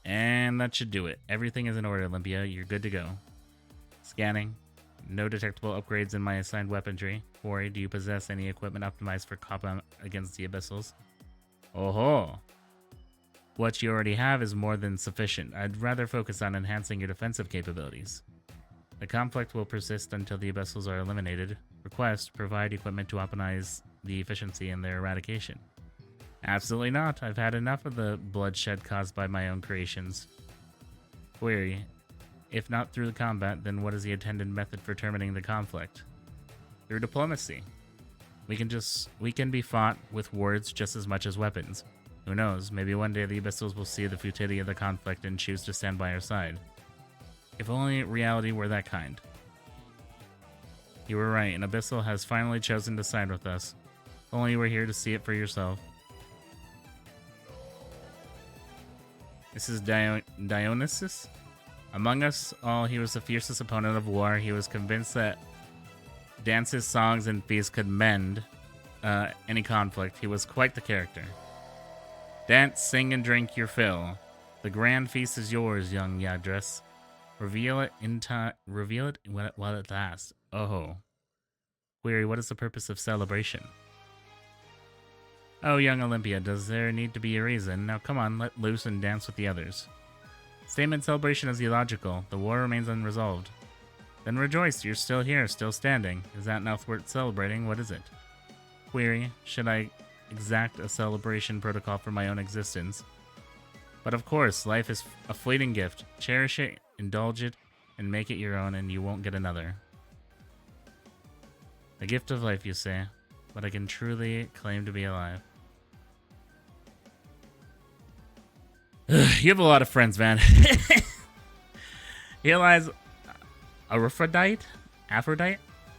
And that should do it. Everything is in order, Olympia. You're good to go. Scanning. No detectable upgrades in my assigned weaponry. Quarry, do you possess any equipment optimized for combat against the abyssals? Oh-ho! What you already have is more than sufficient. I'd rather focus on enhancing your defensive capabilities. The conflict will persist until the abyssals are eliminated. Request, provide equipment to optimize the efficiency in their eradication. Absolutely not. I've had enough of the bloodshed caused by my own creations. Query, if not through the combat, then what is the intended method for terminating the conflict? Through diplomacy. We can be fought with words just as much as weapons. Who knows, maybe one day the abyssals will see the futility of the conflict and choose to stand by our side. If only reality were that kind. You were right, an abyssal has finally chosen to side with us. If only you were here to see it for yourself. This is Dionysus. Among us all, he was the fiercest opponent of war. He was convinced that dances, songs, and feasts could mend any conflict. He was quite the character. Dance, sing, and drink your fill. The grand feast is yours, young Yagdras. Reveal it while it lasts. Oh. Query, what is the purpose of celebration? Oh, young Olympia, does there need to be a reason? Now come on, let loose and dance with the others. Statement celebration is illogical. The war remains unresolved. Then rejoice, you're still here, still standing. Is that enough worth celebrating? What is it? Query, should I exact a celebration protocol for my own existence? But of course, life is a fleeting gift. Cherish it, indulge it, and make it your own, and you won't get another. The gift of life, you say, but I can truly claim to be alive. You have a lot of friends, man. Here lies Aphrodite,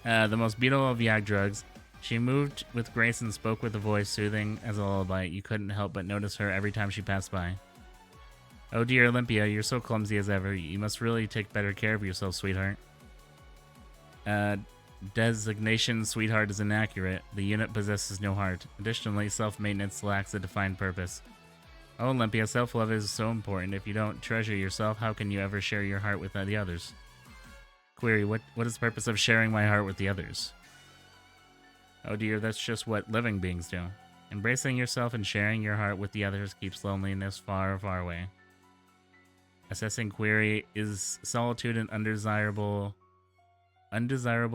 the most beautiful of Yag drugs. She moved with grace and spoke with a voice soothing as a lullaby. You couldn't help but notice her every time she passed by. Oh dear Olympia, you're so clumsy as ever. You must really take better care of yourself, sweetheart. Designation sweetheart is inaccurate. The unit possesses no heart. Additionally, self-maintenance lacks a defined purpose. Oh Olympia, self-love is so important. If you don't treasure yourself, how can you ever share your heart with the others? Query, what is the purpose of sharing my heart with the others? Oh dear, that's just what living beings do. Embracing yourself and sharing your heart with the others keeps loneliness far, far away. Assessing query, is solitude an undesirable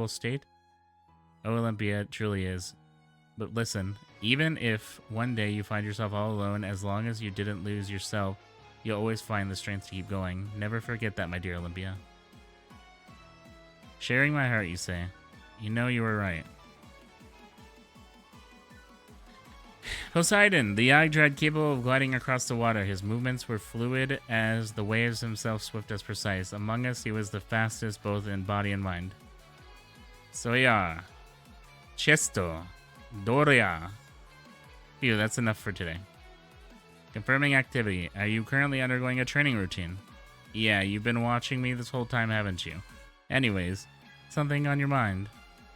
state? Oh Olympia, it truly is. But listen, even if one day you find yourself all alone, as long as you didn't lose yourself, you'll always find the strength to keep going. Never forget that, my dear Olympia. Sharing my heart, you say. You know you were right. Poseidon, the Yggdrasil capable of gliding across the water. His movements were fluid as the waves, himself swift as precise. Among us, he was the fastest both in body and mind. Soya. Chesto. Doria. Phew, that's enough for today. Confirming activity. Are you currently undergoing a training routine? Yeah, you've been watching me this whole time, haven't you? Anyways, something on your mind?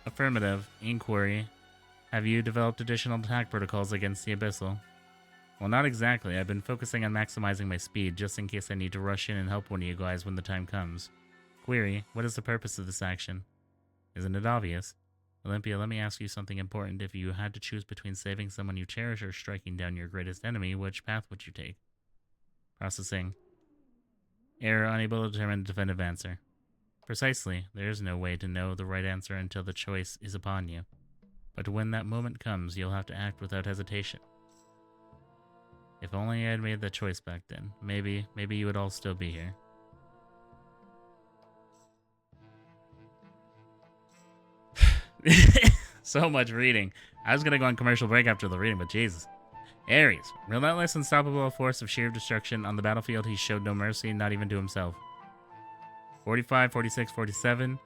Affirmative. Inquiry. Have you developed additional attack protocols against the Abyssal? Well, not exactly. I've been focusing on maximizing my speed, just in case I need to rush in and help one of you guys when the time comes. Query, what is the purpose of this action? Isn't it obvious? Olympia, let me ask you something important. If you had to choose between saving someone you cherish or striking down your greatest enemy, which path would you take? Processing. Error, unable to determine a definitive answer. Precisely. There is no way to know the right answer until the choice is upon you. But when that moment comes, you'll have to act without hesitation. If only I had made that choice back then. Maybe you would all still be here. So much reading. I was gonna go on commercial break after the reading, but Jesus. Ares, relentless, unstoppable force of sheer destruction. On the battlefield, he showed no mercy, not even to himself. 45, 46, 47.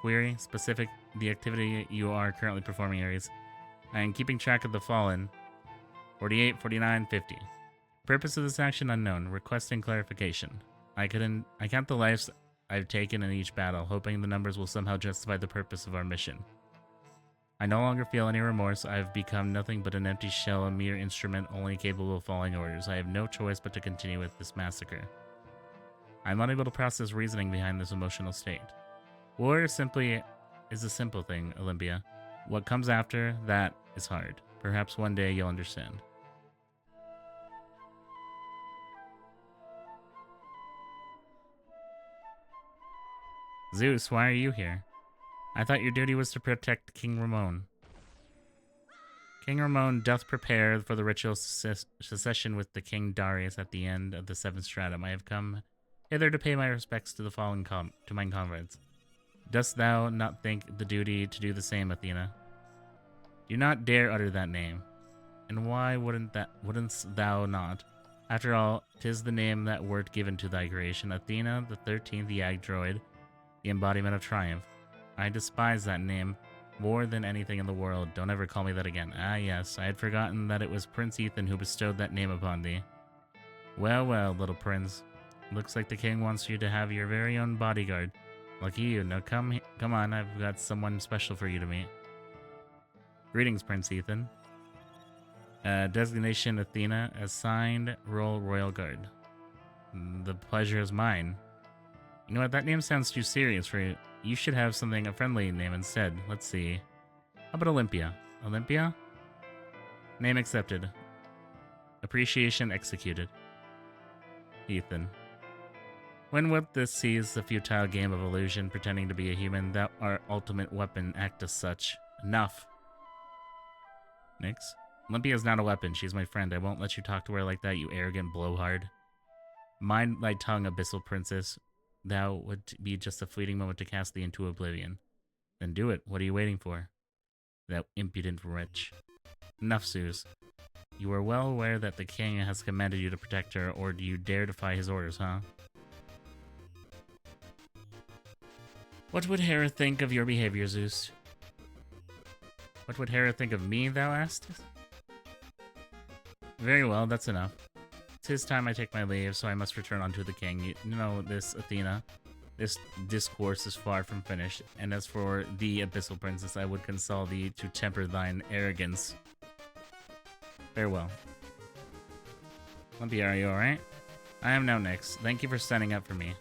Query, specific, the activity you are currently performing, Ares. I am keeping track of the fallen. 48, 49, 50. Purpose of this action unknown. Requesting clarification. I count the lives I've taken in each battle, hoping the numbers will somehow justify the purpose of our mission. I no longer feel any remorse. I've become nothing but an empty shell, a mere instrument only capable of following orders. I have no choice but to continue with this massacre. I'm unable to process reasoning behind this emotional state. War simply is a simple thing, Olympia. What comes after that is hard. Perhaps one day you'll understand. Zeus, why are you here? I thought your duty was to protect King Ramon. King Ramon doth prepare for the ritual succession with the King Darius at the end of the 7th stratum. I have come hither to pay my respects to the fallen to mine comrades. Dost thou not think the duty to do the same, Athena? Do not dare utter that name. And why wouldn't thou not? After all, 'tis the name that wert given to thy creation, Athena, the 13th Yggdrasil, the embodiment of triumph. I despise that name more than anything in the world. Don't ever call me that again. Ah, yes, I had forgotten that it was Prince Ethan who bestowed that name upon thee. Well, well, little prince. Looks like the king wants you to have your very own bodyguard. Lucky you. Now come on, I've got someone special for you to meet. Greetings, Prince Ethan. Designation Athena. Assigned role Royal Guard. The pleasure is mine. You know what, that name sounds too serious for you. You should have a friendly name instead. Let's see. How about Olympia? Olympia? Name accepted. Appreciation executed. Ethan. When wilt this cease the futile game of illusion, pretending to be a human? Thou art ultimate weapon, act as such. Enough. Nyx. Olympia's not a weapon, she's my friend. I won't let you talk to her like that, you arrogant blowhard. Mind thy tongue, abyssal princess. Thou would be just a fleeting moment to cast thee into oblivion. Then do it. What are you waiting for? Thou impudent wretch. Enough, Zeus. You are well aware that the king has commanded you to protect her, or do you dare defy his orders, huh? What would Hera think of your behavior, Zeus? What would Hera think of me, thou asked? Very well, that's enough. 'Tis time I take my leave, so I must return unto the king. You know this, Athena. This discourse is far from finished, and as for thee, Abyssal Princess, I would console thee to temper thine arrogance. Farewell. Olympia, are you alright? I am now Nyx. Thank you for standing up for me.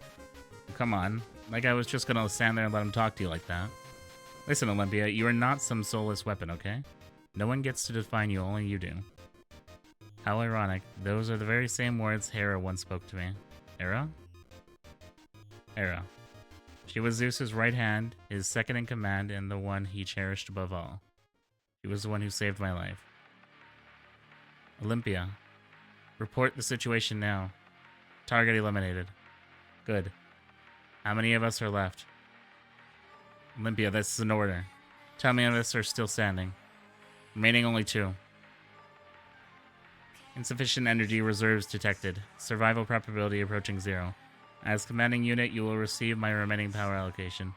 Come on. Like I was just gonna stand there and let him talk to you like that. Listen, Olympia, you are not some soulless weapon, okay? No one gets to define you, only you do. How ironic. Those are the very same words Hera once spoke to me. Hera? Hera. She was Zeus's right hand, his second in command, and the one he cherished above all. She was the one who saved my life. Olympia. Report the situation now. Target eliminated. Good. How many of us are left? Olympia, this is an order. How many of us are still standing? Remaining only 2. Insufficient energy reserves detected. Survival probability approaching 0. As commanding unit, you will receive my remaining power allocation.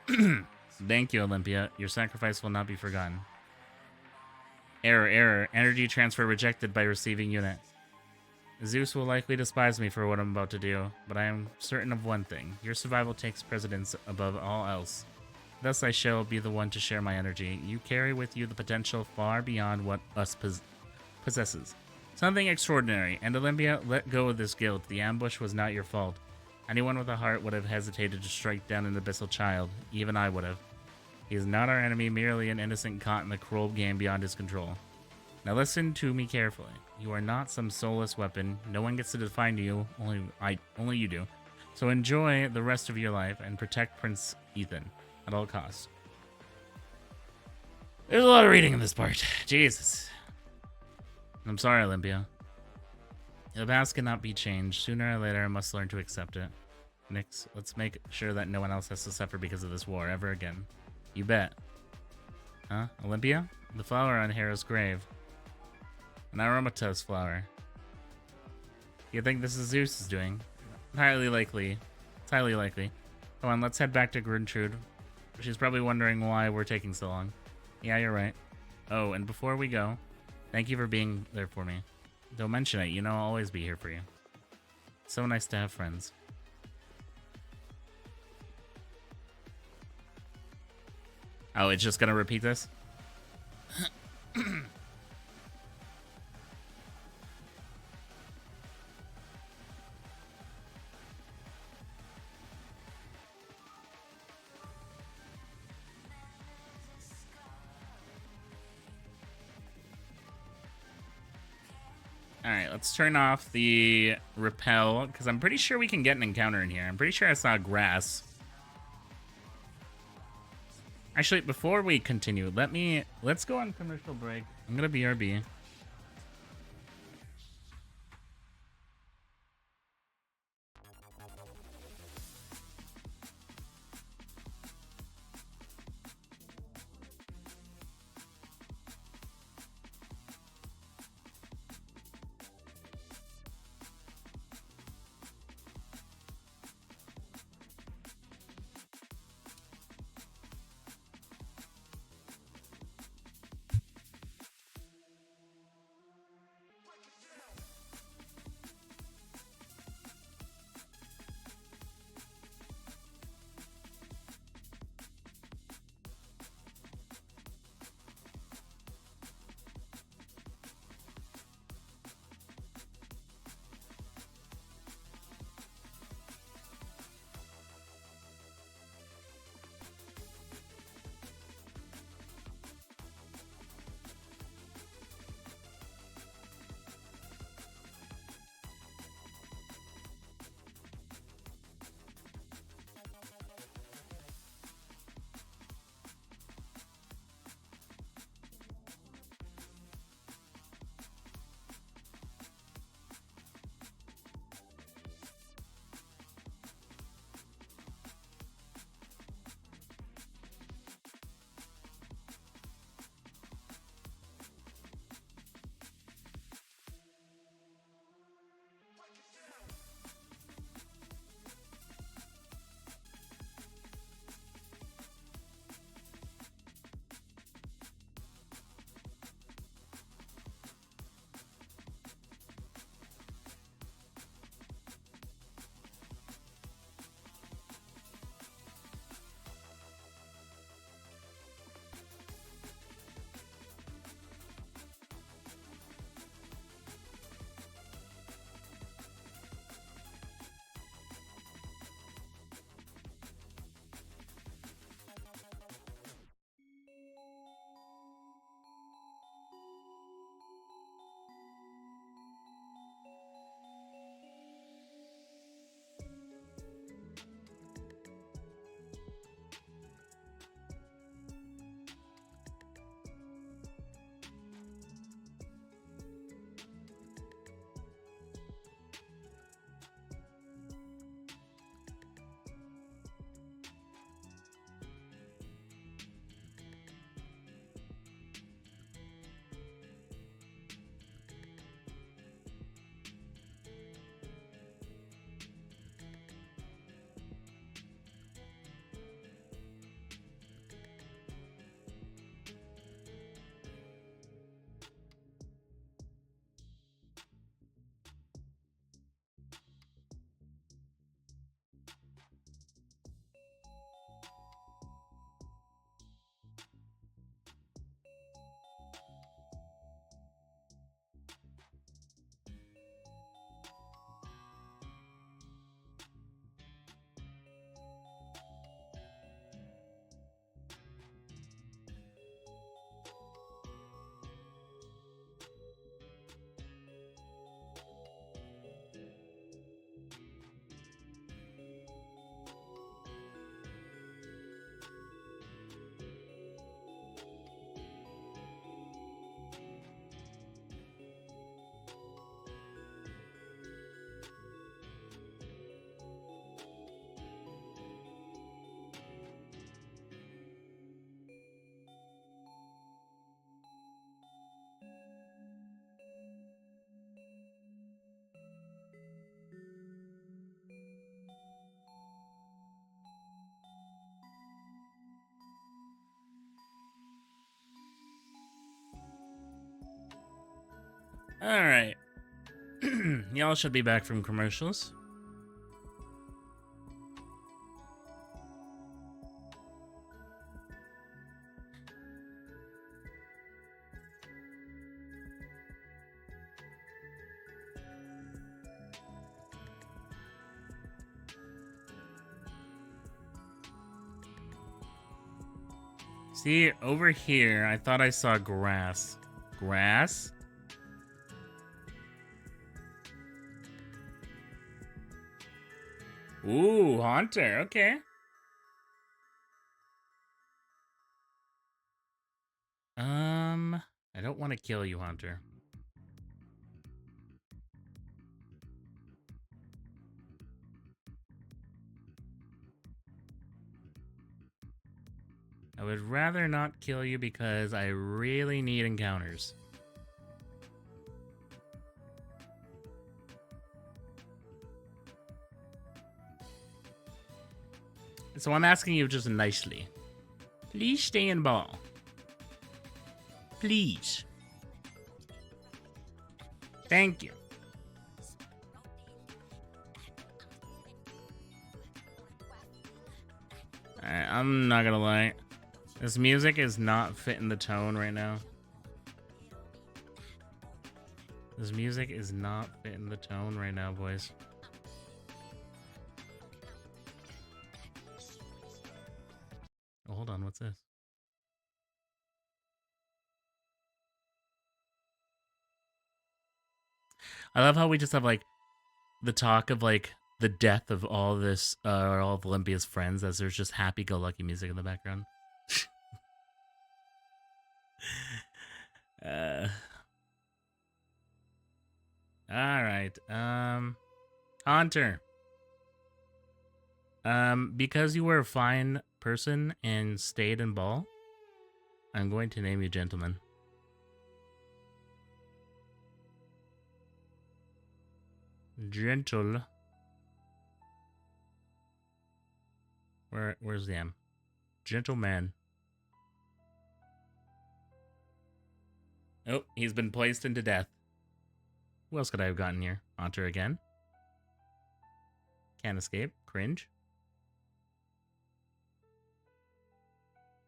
Thank you, Olympia. Your sacrifice will not be forgotten. Error. Energy transfer rejected by receiving unit. Zeus will likely despise me for what I'm about to do, but I am certain of one thing. Your survival takes precedence above all else. Thus I shall be the one to share my energy. You carry with you the potential far beyond what us possesses. Something extraordinary. And Olympia, let go of this guilt. The ambush was not your fault. Anyone with a heart would have hesitated to strike down an abyssal child. Even I would have. He is not our enemy, merely an innocent caught in the cruel game beyond his control. Now listen to me carefully. You are not some soulless weapon. No one gets to define you. Only you do. So enjoy the rest of your life and protect Prince Ethan at all costs. There's a lot of reading in this part. Jesus. I'm sorry, Olympia. The past cannot be changed. Sooner or later, I must learn to accept it. Nyx, let's make sure that no one else has to suffer because of this war ever again. You bet. Huh? Olympia? The flower on Hera's grave. An aromatose flower. You think this is Zeus' doing? Highly likely. It's highly likely. Come on, let's head back to Gertrude. She's probably wondering why we're taking so long. Yeah, you're right. Oh, and before we go, thank you for being there for me. Don't mention it, you know I'll always be here for you. So nice to have friends. Oh, it's just gonna repeat this? Alright, let's turn off the repel, because I'm pretty sure we can get an encounter in here. I'm pretty sure I saw grass. Actually, before we continue, let's go on commercial break. I'm gonna BRB. Alright. Y'all should be back from commercials. See, over here, I thought I saw grass. Grass? Ooh, Haunter, okay. I don't want to kill you, Haunter. I would rather not kill you because I really need encounters. So I'm asking you just nicely. Please stay in ball. Please. Thank you. Alright, I'm not gonna lie. This music is not fitting the tone right now. This music is not fitting the tone right now, boys. Oh, hold on, what's this? I love how we just have, like, the talk of, like, the death of all this, all of Olympia's friends as there's just happy-go-lucky music in the background. Alright, Haunter. Because you were a fine person and stayed in ball, I'm going to name you gentleman. Gentle. Where's the M? Gentleman. Oh, he's been placed into death. Who else could I have gotten here? Haunter again. Can't escape. Cringe.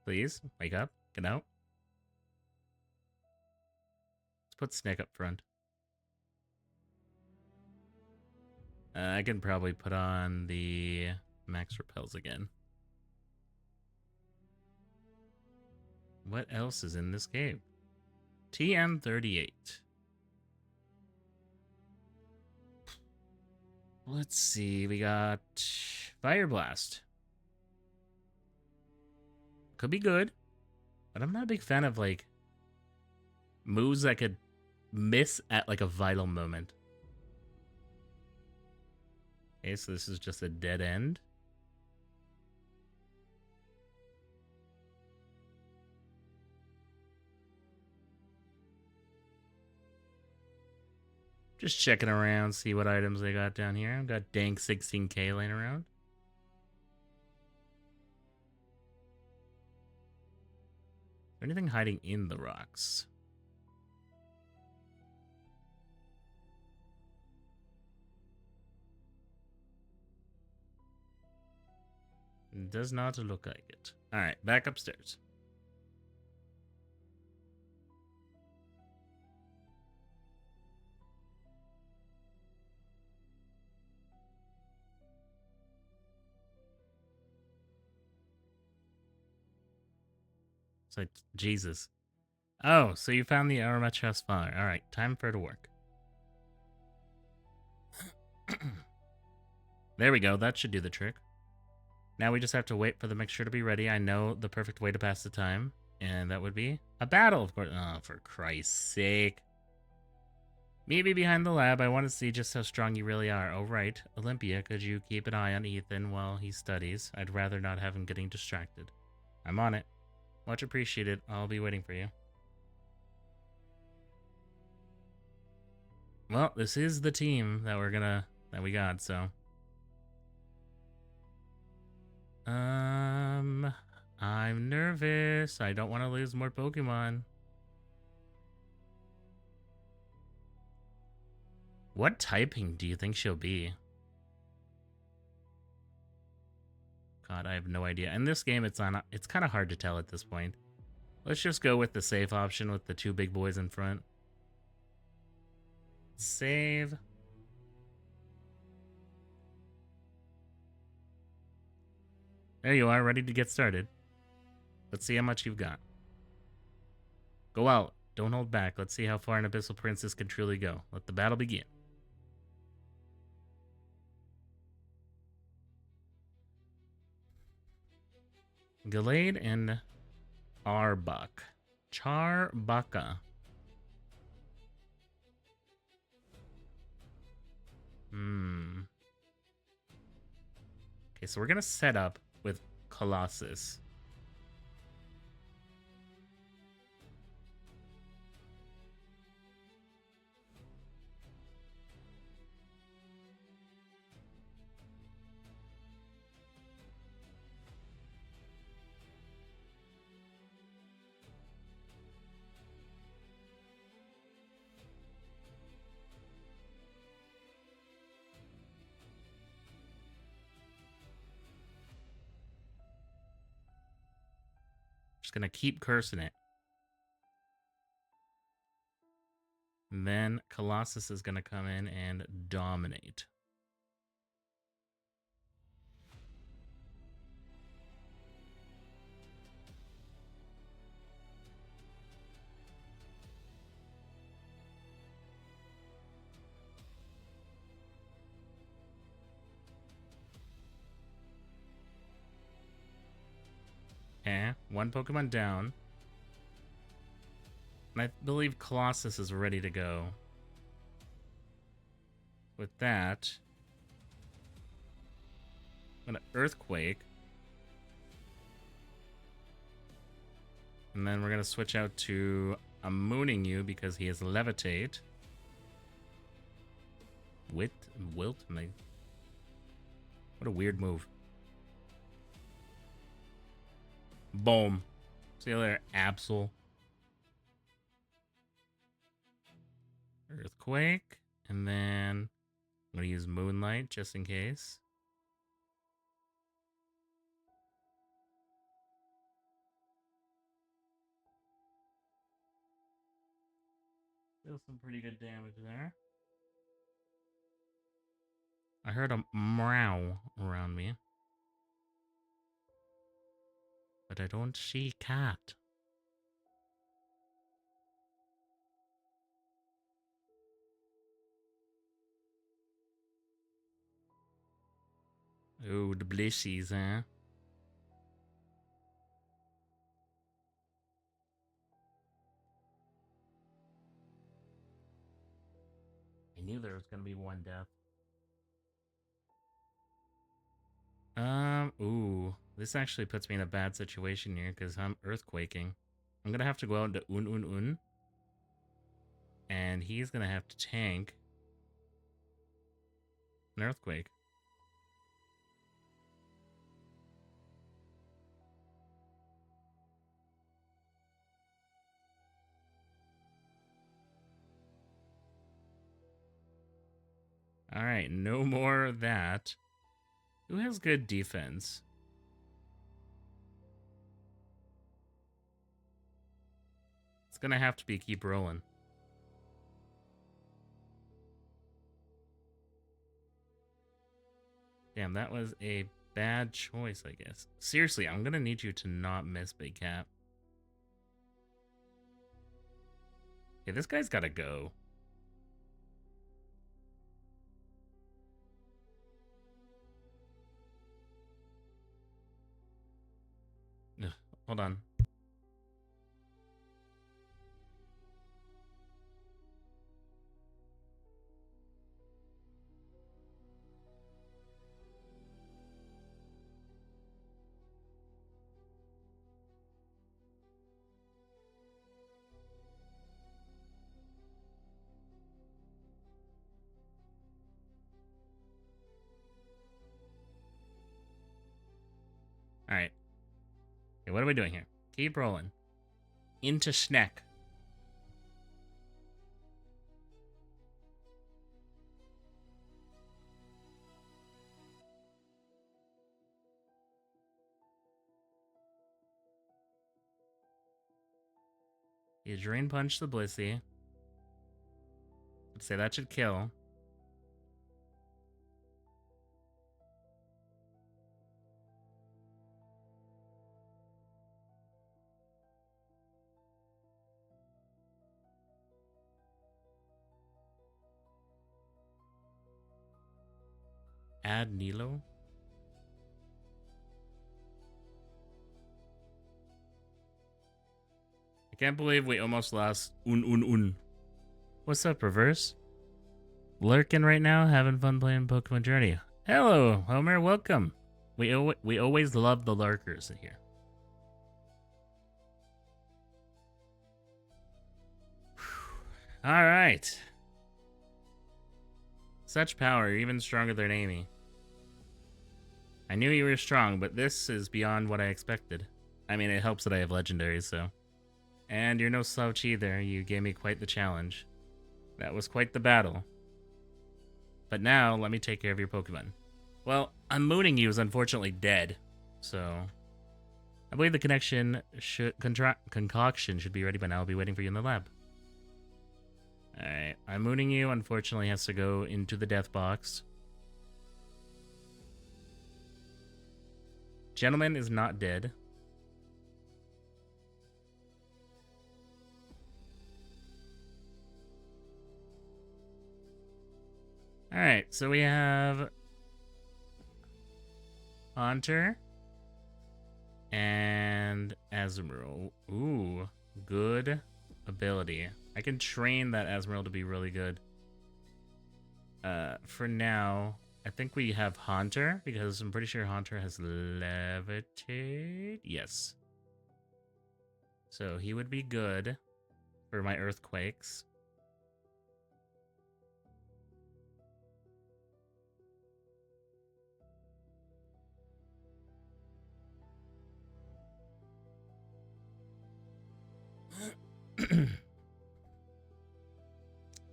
Please, wake up. Get out. Let's put Snick up front. I can probably put on the Max Repels again. What else is in this game? TM38. Let's see, we got Fire Blast. Could be good, but I'm not a big fan of, like, moves that could miss at, like, a vital moment. Okay, so this is just a dead end. Just checking around, see what items they got down here. I've got dank 16k laying around. Is there anything hiding in the rocks? It does not look like it. Alright, back upstairs. It's like, Jesus. Oh, so you found the Arma chest fire. Alright, time for it to work. There we go, that should do the trick. Now we just have to wait for the mixture to be ready. I know the perfect way to pass the time, and that would be a battle, of course. Oh, for Christ's sake. Meet me behind the lab. I want to see just how strong you really are. Oh, right. Olympia, could you keep an eye on Ethan while he studies? I'd rather not have him getting distracted. I'm on it. Much appreciated. I'll be waiting for you. Well, this is the team that we got, so. I'm nervous. I don't want to lose more Pokemon. What typing do you think she'll be? God, I have no idea. In this game, it's kind of hard to tell at this point. Let's just go with the safe option with the two big boys in front. Save. There you are, ready to get started. Let's see how much you've got. Go out. Don't hold back. Let's see how far an Abyssal Princess can truly go. Let the battle begin. Gallade and Arbok. Charbaka. Okay, so we're gonna set up with Colossus. Just gonna keep cursing it. And then Colossus is gonna come in and dominate. Okay, one Pokemon down. And I believe Colossus is ready to go. With that, I'm gonna Earthquake. And then we're gonna switch out to a Mooning you because he has Levitate. Wilt? What a weird move. Boom. See you later, Absol. Earthquake. And then I'm going to use Moonlight just in case. Deal some pretty good damage there. I heard a meow around me. But I don't see cat. Oh, the blishies, huh? I knew there was gonna be one death. Ooh. This actually puts me in a bad situation here because I'm earthquaking. I'm gonna have to go out into Un. And he's gonna have to tank an earthquake. Alright, no more of that. Who has good defense? It's gonna have to be keep rolling. Damn, that was a bad choice, I guess. Seriously, I'm gonna need you to not miss, Big Cat. Okay, this guy's gotta go. Ugh, hold on. Alright. Okay, what are we doing here? Keep rolling. Into Schneck. Drain Punch the Blissey. I'd say that should kill. Add Nilo. I can't believe we almost lost Un. What's up, Reverse? Lurking right now, having fun playing Pokemon Journey. Hello, Homer, welcome. We always love the lurkers in here. All right. Such power, even stronger than Amy. I knew you were strong, but this is beyond what I expected. I mean, it helps that I have legendaries, so. And you're no slouch either. You gave me quite the challenge. That was quite the battle. But now, let me take care of your Pokemon. Well, Mooning You is unfortunately dead, so I believe the concoction should be ready by now. I'll be waiting for you in the lab. Alright, Mooning You unfortunately has to go into the death box. Gentleman is not dead. Alright, so we have Haunter and Azumarill. Ooh, good ability. I can train that Azumarill to be really good. For now, I think we have Haunter, because I'm pretty sure Haunter has Levitate. Yes. So he would be good for my Earthquakes.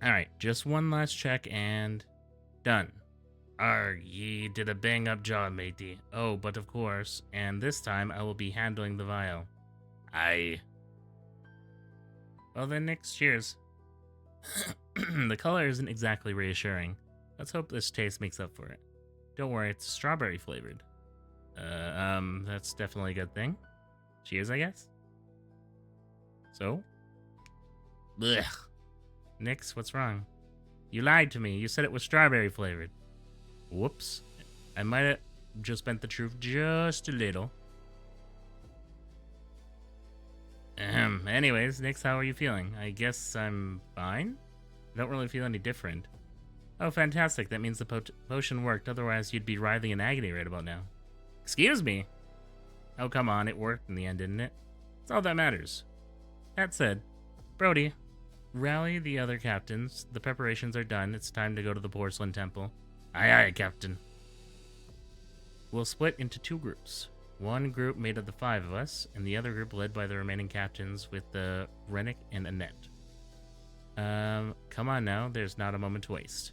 Alright, just one last check and done. Ye did a bang up job, matey. Oh, but of course, and this time I will be handling the vial. Aye. Well then, Nick, cheers. The color isn't exactly reassuring. Let's hope this taste makes up for it. Don't worry, it's strawberry flavored. That's definitely a good thing. Cheers, I guess? So? Blech. Nix, what's wrong? You lied to me. You said it was strawberry flavored. Whoops. I might have just bent the truth just a little. Anyways, Nix, how are you feeling? I guess I'm fine? I don't really feel any different. Oh, fantastic. That means the potion worked. Otherwise, you'd be writhing in agony right about now. Excuse me? Oh, come on. It worked in the end, didn't it? It's all that matters. That said, Brody, rally the other captains. The preparations are done. It's time to go to the Porcelain Temple. Aye, aye, Captain. We'll split into two groups. One group made of the 5 of us, and the other group led by the remaining captains with the Rennick and Annette. Come on now. There's not a moment to waste.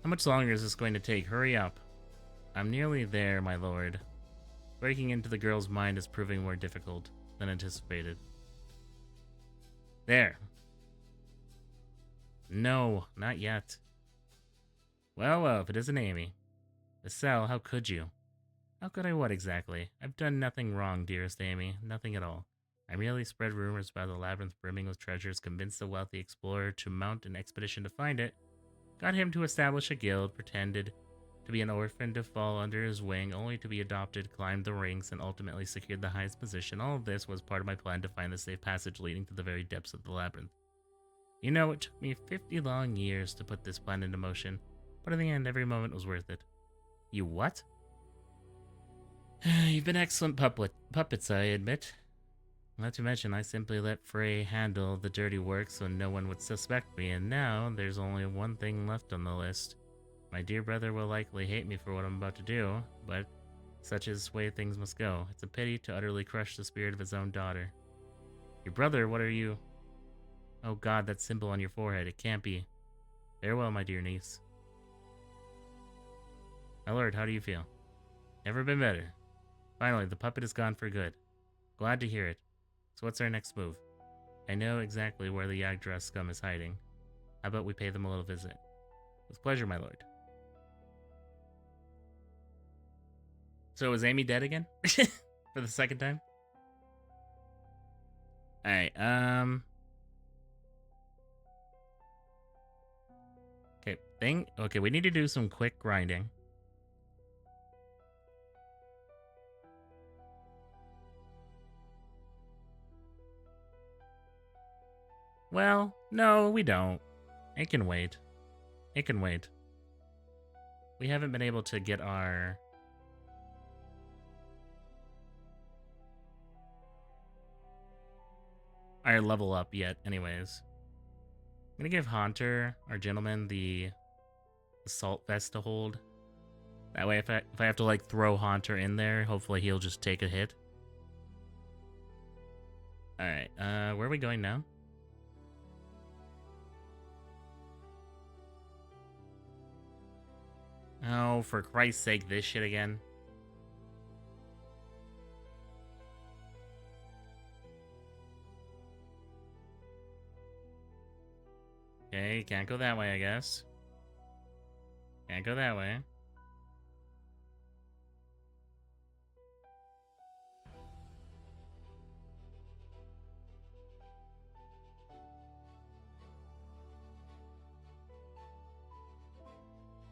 How much longer is this going to take? Hurry up. I'm nearly there, my lord. Breaking into the girl's mind is proving more difficult than anticipated. There. No, not yet. Well, if it isn't Amy. Estelle, how could you? How could I what exactly? I've done nothing wrong, dearest Amy. Nothing at all. I merely spread rumors about the labyrinth brimming with treasures, convinced the wealthy explorer to mount an expedition to find it, got him to establish a guild, pretended to be an orphan to fall under his wing, only to be adopted, climbed the ranks, and ultimately secured the highest position. All of this was part of my plan to find the safe passage leading to the very depths of the labyrinth. You know, it took me 50 long years to put this plan into motion, but in the end, every moment was worth it. You what? You've been excellent puppets, I admit. Not to mention, I simply let Frey handle the dirty work so no one would suspect me, and now there's only one thing left on the list. My dear brother will likely hate me for what I'm about to do, but such is the way things must go. It's a pity to utterly crush the spirit of his own daughter. Your brother, what are you? Oh God, that symbol on your forehead, it can't be. Farewell, my dear niece. My lord, how do you feel? Never been better. Finally, the puppet is gone for good. Glad to hear it. So what's our next move? I know exactly where the Yagdrath scum is hiding. How about we pay them a little visit? With pleasure, my lord. So is Amy dead again? For the second time? Alright, Okay, we need to do some quick grinding. Well, no, we don't. It can wait. It can wait. We haven't been able to get our level up yet anyways. I'm gonna give Haunter, our gentleman, the assault vest to hold. That way if I have to like throw Haunter in there, hopefully he'll just take a hit. Alright, where are we going now? Oh, for Christ's sake, this shit again. Okay, can't go that way, I guess. Can't go that way.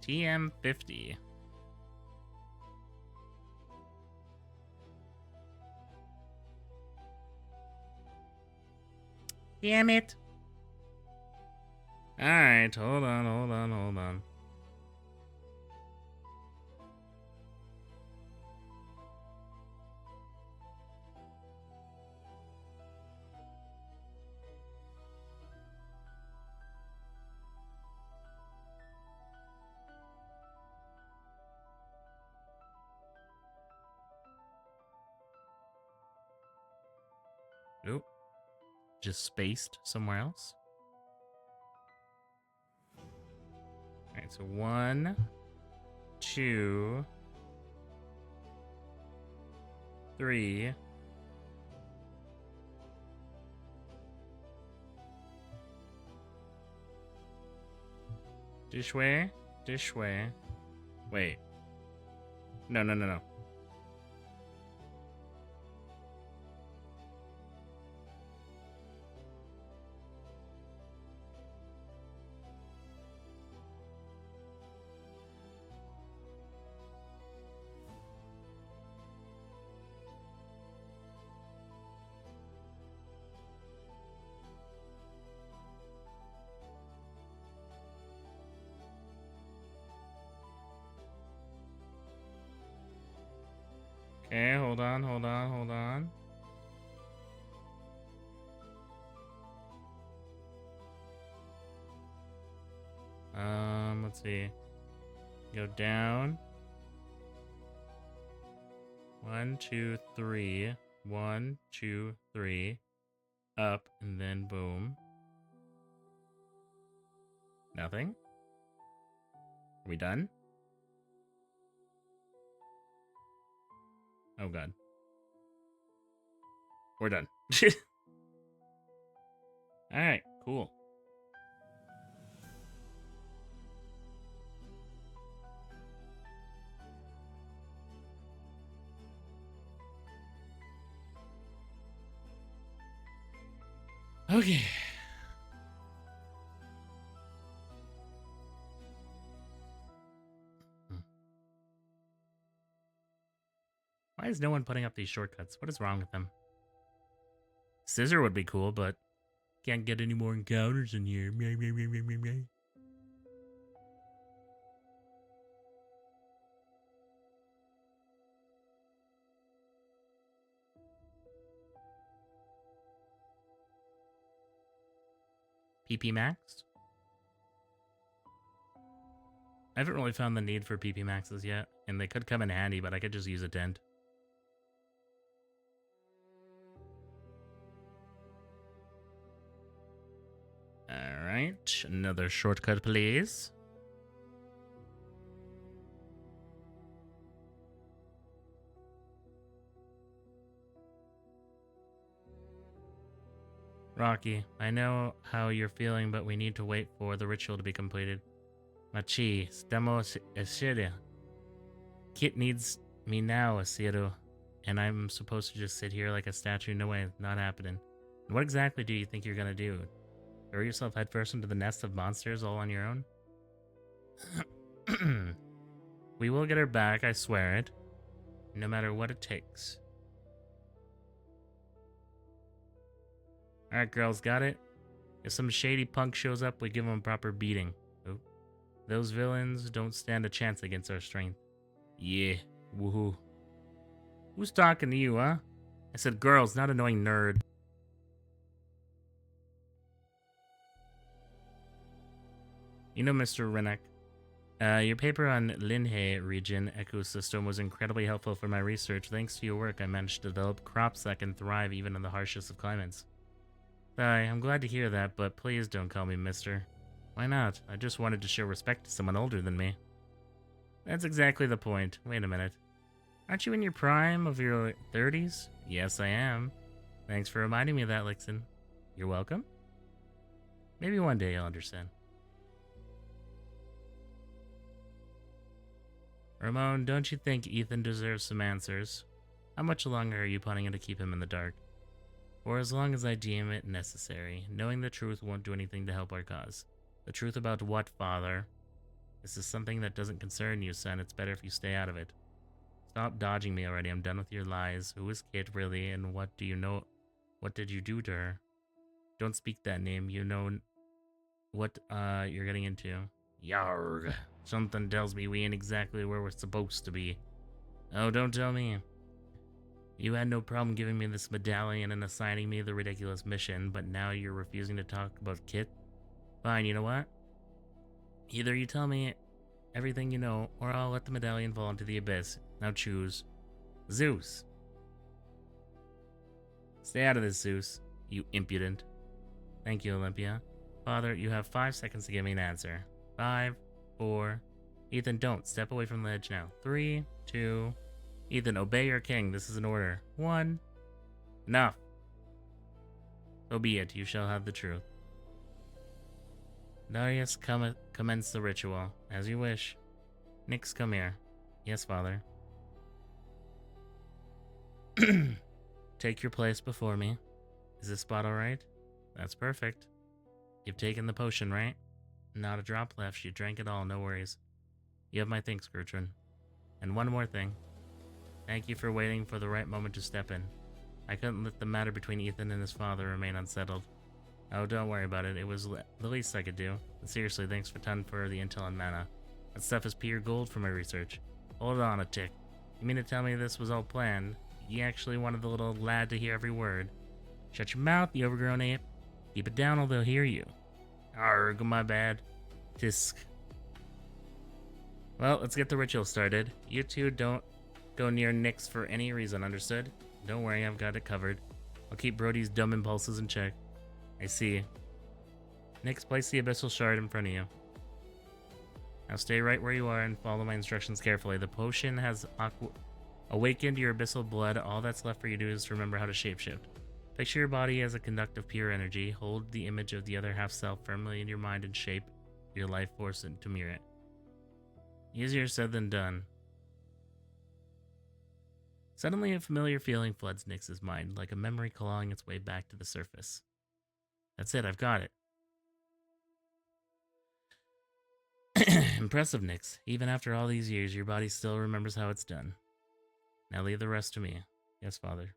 TM50. Damn it. Alright, hold on. Nope. Just spaced somewhere else. Alright, so 1, 2, 3. Dishware. Wait. No. Okay, hold on. Let's see. Go down. 1, 2, 3. 1, 2, 3. Up, and then boom. Nothing? Are we done? Oh god. We're done. Alright, cool. Okay. Why is no one putting up these shortcuts? What is wrong with them? Scissor would be cool, but can't get any more encounters in here. PP Max? I haven't really found the need for PP Maxes yet, and they could come in handy, but I could just use a dent. Alright, another shortcut, please. Rocky, I know how you're feeling, but we need to wait for the ritual to be completed. Machi, stamos eshere. Kit needs me now, Asiro. And I'm supposed to just sit here like a statue? No way, not happening. And what exactly do you think you're gonna do? Throw yourself headfirst into the nest of monsters all on your own? We will get her back, I swear it. No matter what it takes. Alright, girls, got it? If some shady punk shows up, we give him a proper beating. Oh. Those villains don't stand a chance against our strength. Yeah, woohoo. Who's talking to you, huh? I said girls, not annoying nerd. You know, Mr. Rennek, your paper on Linhe region ecosystem was incredibly helpful for my research. Thanks to your work, I managed to develop crops that can thrive even in the harshest of climates. I'm glad to hear that, but please don't call me mister. Why not? I just wanted to show respect to someone older than me. That's exactly the point. Wait a minute. Aren't you in your prime of your 30s? Yes, I am. Thanks for reminding me of that, Lixon. You're welcome. Maybe one day you'll understand. Ramon, don't you think Ethan deserves some answers? How much longer are you planning to keep him in the dark? For as long as I deem it necessary. Knowing the truth won't do anything to help our cause. The truth about what, Father? This is something that doesn't concern you, son. It's better if you stay out of it. Stop dodging me already. I'm done with your lies. Who is Kit, really, and what do you know? What did you do to her? Don't speak that name. You know what you're getting into. Yarg. Something tells me we ain't exactly where we're supposed to be. Oh, don't tell me. You had no problem giving me this medallion and assigning me the ridiculous mission, but now you're refusing to talk about Kit? Fine, you know what? Either you tell me everything you know, or I'll let the medallion fall into the abyss. Now choose. Zeus. Stay out of this, Zeus, you impudent. Thank you, Olympia. Father, you have 5 seconds to give me an answer. 5, 4... Ethan, don't. Step away from the ledge now. 3, 2... Ethan, obey your king. This is an order. 1. Enough. So be it. You shall have the truth. Darius, commence the ritual. As you wish. Nyx, come here. Yes, Father. Take your place before me. Is this spot alright? That's perfect. You've taken the potion, right? Not a drop left. You drank it all, no worries. You have my thanks, Gertrude. And one more thing. Thank you for waiting for the right moment to step in. I couldn't let the matter between Ethan and his father remain unsettled. Oh, don't worry about it. It was the least I could do. And seriously, thanks for ton for the intel on mana. That stuff is pure gold for my research. Hold on a tick. You mean to tell me this was all planned? You actually wanted the little lad to hear every word. Shut your mouth, you overgrown ape. Keep it down or they'll hear you. Arg, my bad. Tisk. Well, let's get the ritual started. You two don't go near Nyx for any reason, understood? Don't worry, I've got it covered. I'll keep Brody's dumb impulses in check. I see. Nyx, place the abyssal shard in front of you. Now stay right where you are and follow my instructions carefully. The potion has awakened your abyssal blood. All that's left for you to do is remember how to shapeshift. Picture your body as a conductive pure energy. Hold the image of the other half-self firmly in your mind and shape your life force to mirror it. Easier said than done. Suddenly, a familiar feeling floods Nyx's mind, like a memory clawing its way back to the surface. That's it, I've got it. Impressive, Nyx. Even after all these years, your body still remembers how it's done. Now leave the rest to me. Yes, Father.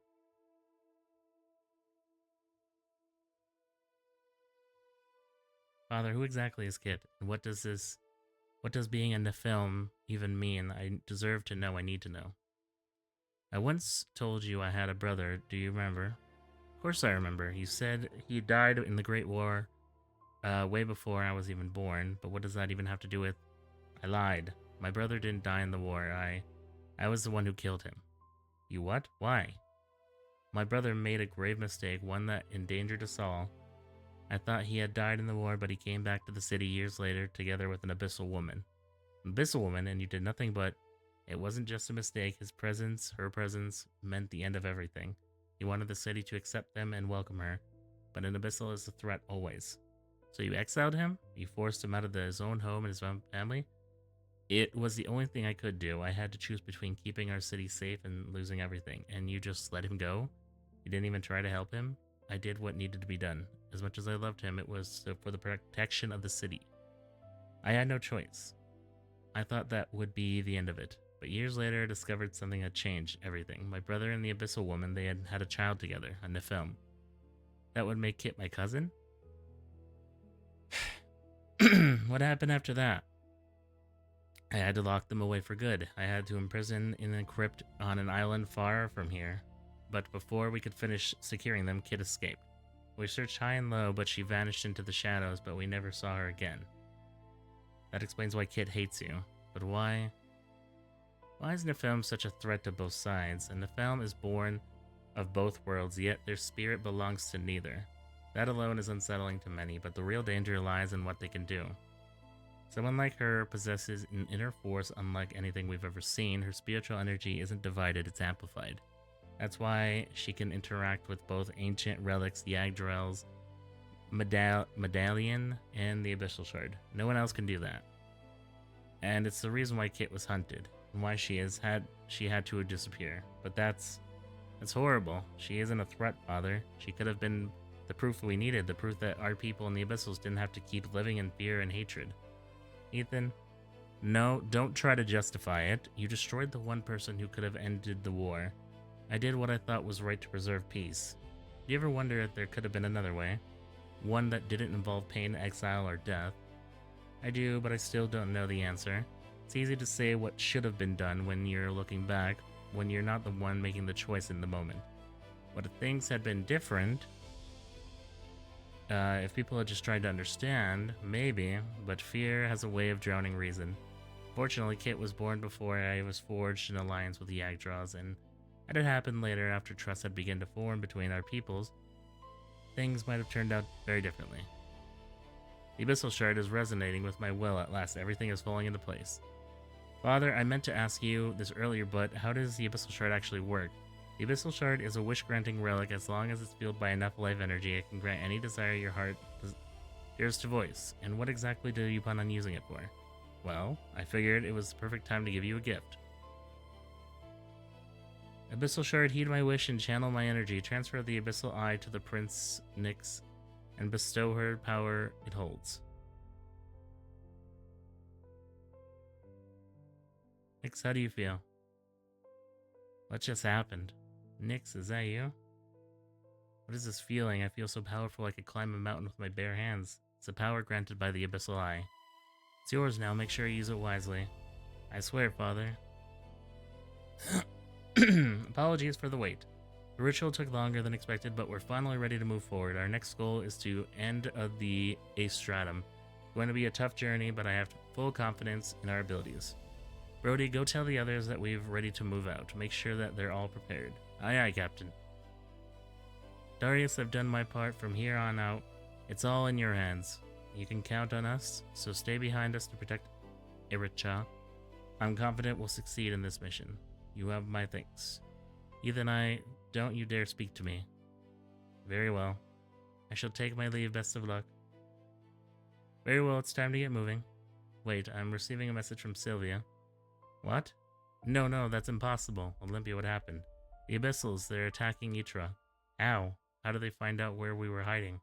Father, who exactly is Kit? And what does being in the film even mean? I deserve to know, I need to know. I once told you I had a brother, do you remember? Of course I remember. You said he died in the Great War, way before I was even born, but what does that even have to do with... I lied. My brother didn't die in the war. I was the one who killed him. You what? Why? My brother made a grave mistake, one that endangered us all. I thought he had died in the war, but he came back to the city years later, together with an abyssal woman. An abyssal woman, and you did nothing but... It wasn't just a mistake. His presence, her presence, meant the end of everything. He wanted the city to accept them and welcome her. but an abyssal is a threat always. So you exiled him, you forced him out of his own home and his own family. It was the only thing I could do. I had to choose between keeping our city safe and losing everything, and you just let him go? You didn't even try to help him? I did what needed to be done. As much as I loved him, it was for the protection of the city. I had no choice. I thought that would be the end of it, but years later I discovered something had changed everything. My brother and the Abyssal woman, they had had a child together, a Nefilm. That would make Kit my cousin? What happened after that? I had to lock them away for good. I had to imprison in a crypt on an island far from here. But before we could finish securing them, Kit escaped. We searched high and low, but she vanished into the shadows, but we never saw her again. That explains why Kit hates you. But why? Why is Nefilm such a threat to both sides? And Nefilm is born of both worlds, yet their spirit belongs to neither. That alone is unsettling to many, but the real danger lies in what they can do. Someone like her possesses an inner force unlike anything we've ever seen. Her spiritual energy isn't divided, it's amplified. That's why she can interact with both ancient relics, Yggdrasil's medallion, and the Abyssal Shard. No one else can do that. And it's the reason why Kit was hunted, and why she had to disappear. But that's horrible. She isn't a threat, Father. She could have been the proof we needed, the proof that our people in the Abyssals didn't have to keep living in fear and hatred. Ethan, no, don't try to justify it. You destroyed the one person who could have ended the war. I did what I thought was right to preserve peace. Do you ever wonder if there could have been another way? One that didn't involve pain, exile, or death? I do, but I still don't know the answer. It's easy to say what should have been done when you're looking back, when you're not the one making the choice in the moment. What if things had been different? If people had just tried to understand, maybe, but fear has a way of drowning reason. Fortunately, Kit was born before I was forged in alliance with the Yggdrasil, and had it happened later after trust had begun to form between our peoples, things might have turned out very differently. The Abyssal Shard is resonating with my will at last. Everything is falling into place. Father, I meant to ask you this earlier, but how does the Abyssal Shard actually work? The Abyssal Shard is a wish-granting relic. As long as it's fueled by enough life energy, it can grant any desire your heart dares to voice. And what exactly do you plan on using it for? Well, I figured it was the perfect time to give you a gift. Abyssal Shard, heed my wish and channel my energy. Transfer the Abyssal Eye to the Prince Nyx and bestow her power it holds. Nyx, how do you feel? What just happened? Nyx, is that you? What is this feeling? I feel so powerful I could climb a mountain with my bare hands. It's a power granted by the Abyssal Eye. It's yours now, make sure you use it wisely. I swear, Father. Apologies for the wait. The ritual took longer than expected, but we're finally ready to move forward. Our next goal is to end the Ace Stratum. It's going to be a tough journey, but I have full confidence in our abilities. Brody, go tell the others that we're ready to move out. Make sure that they're all prepared. Aye, aye, Captain. Darius, I've done my part. From here on out, it's all in your hands. You can count on us, so stay behind us to protect Iricha. I'm confident we'll succeed in this mission. You have my thanks. Ethan, don't you dare speak to me. Very well. I shall take my leave. Best of luck. Very well, it's time to get moving. Wait, I'm receiving a message from Sylvia. What? No, that's impossible. Olympia, what happened? The Abyssals, they're attacking Ytra. Ow. How did they find out where we were hiding?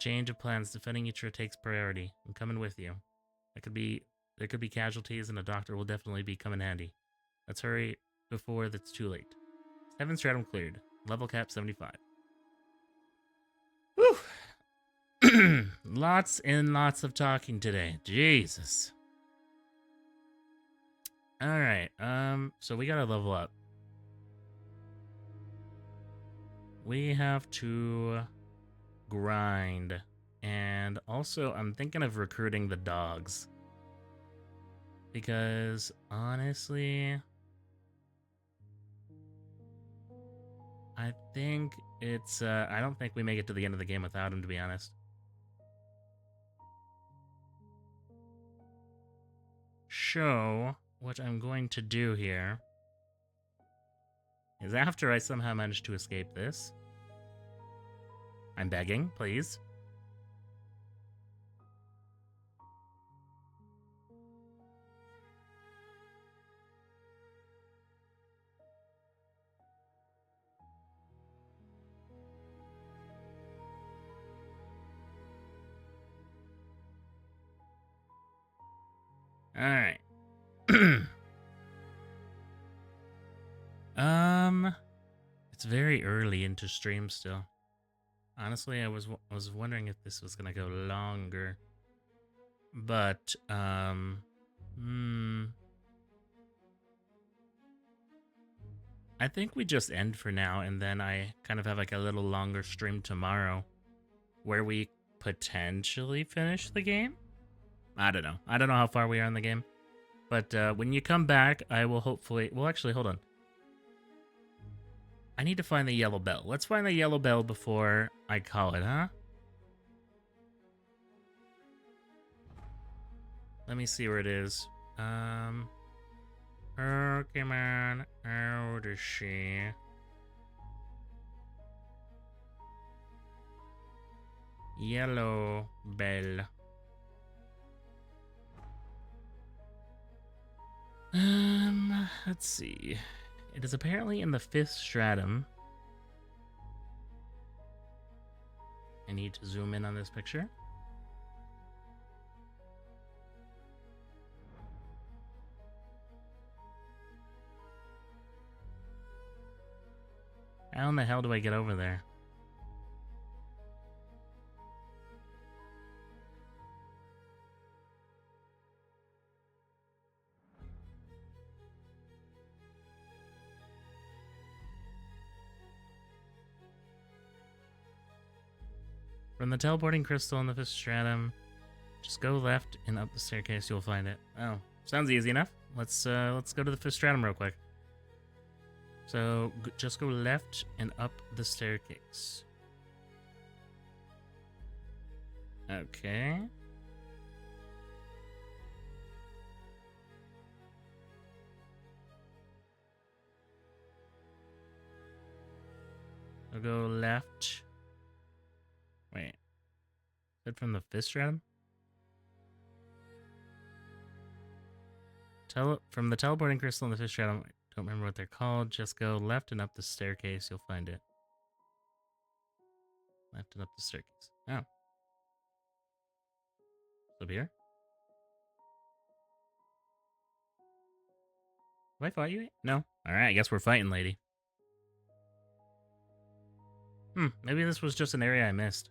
Change of plans. Defending Ytra takes priority. I'm coming with you. There could be casualties, and a doctor will definitely be coming handy. Let's hurry before it's too late. 7 stratum cleared. Level cap 75. Whew! Lots and lots of talking today. Jesus. Alright, so we gotta level up. We have to grind. And also, I'm thinking of recruiting the dogs. Because, honestly, I think it's, I don't think we make it to the end of the game without him, to be honest. So, what I'm going to do here is after I somehow manage to escape this, I'm begging, please. All right. It's very early into stream still. Honestly, I was wondering if this was gonna go longer, but I think we just end for now, and then I kind of have like a little longer stream tomorrow, where we potentially finish the game. I don't know. I don't know how far we are in the game, but when you come back, I will hopefully. Well, actually, hold on. I need to find the yellow bell. Let's find the yellow bell before I call it, huh? Let me see where it is. Pokemon Odyssey. Yellow bell. Let's see. It is apparently in the 5th stratum. I need to zoom in on this picture. How in the hell do I get over there? From the teleporting crystal in the 5th stratum, just go left and up the staircase. You'll find it. Oh, sounds easy enough. Let's go to the 5th stratum real quick. So just go left and up the staircase. Okay. I'll go left. Wait. Is it from the 5th stratum? From the teleporting crystal in the 5th stratum. I don't remember what they're called. Just go left and up the staircase. You'll find it. Left and up the staircase. Oh. Up here? Have I fought you? No. Alright, I guess we're fighting, lady. Maybe this was just an area I missed.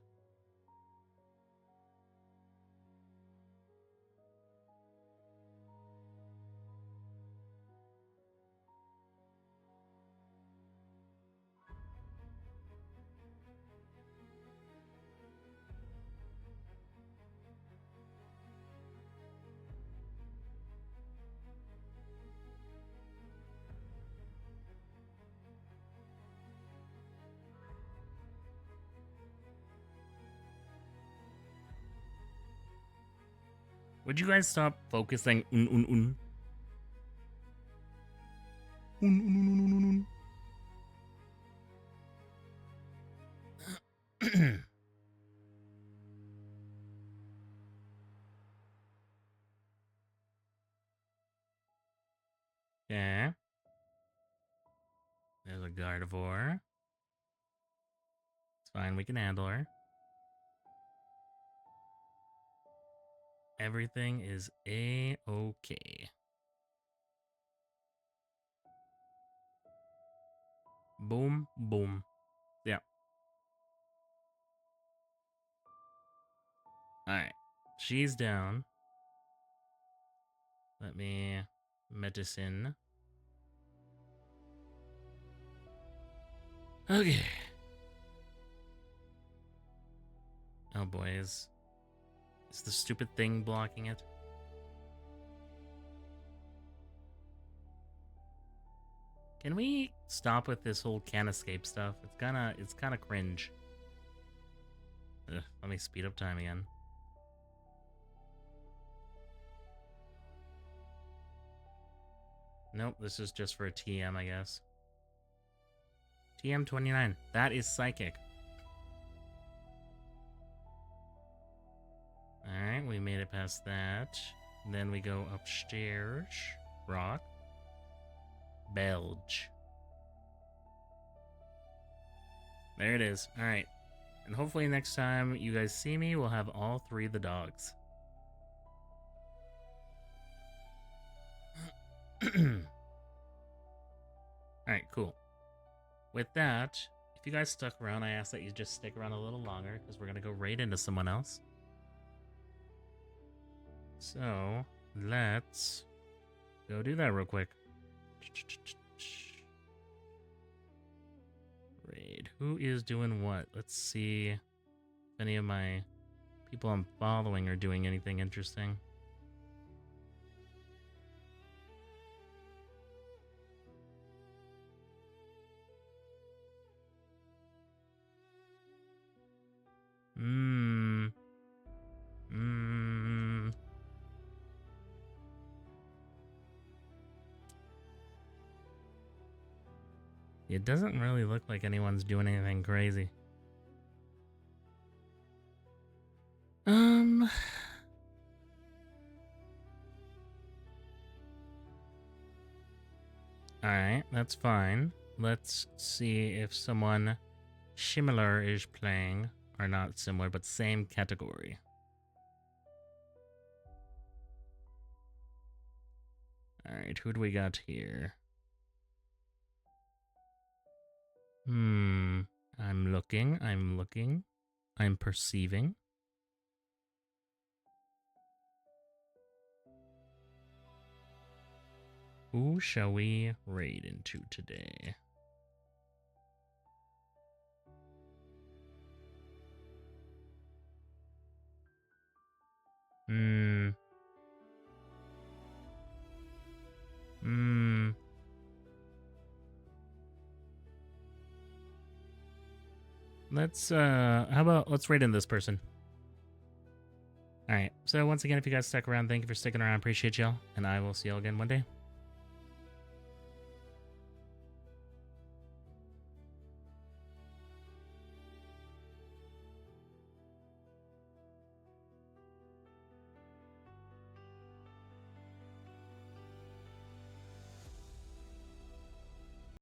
Would you guys stop focusing Un. Yeah. There's a Gardevoir. It's fine, we can handle her. Everything is A-okay. Boom, boom. Yeah. Alright. She's down. Let me medicine. Okay. Oh boy, is the stupid thing blocking it? Can we stop with this whole can escape stuff? It's kinda cringe. Ugh, let me speed up time again. Nope, this is just for a TM, I guess. TM 29. That is psychic. past that. Then we go upstairs. Rock. Belge. There it is. Alright. And hopefully next time you guys see me, we'll have all 3 of the dogs. Alright, cool. With that, if you guys stuck around, I ask that you just stick around a little longer, because we're going to go right into someone else. So, let's go do that real quick. Raid. Who is doing what? Let's see if any of my people I'm following are doing anything interesting. It doesn't really look like anyone's doing anything crazy. Alright, that's fine. Let's see if someone similar is playing, or not similar, but same category. Alright, who do we got here? I'm looking, I'm perceiving. Who shall we raid into today? Let's, how about, let's raid in this person. Alright, so once again, if you guys stuck around, thank you for sticking around. Appreciate y'all, and I will see y'all again one day.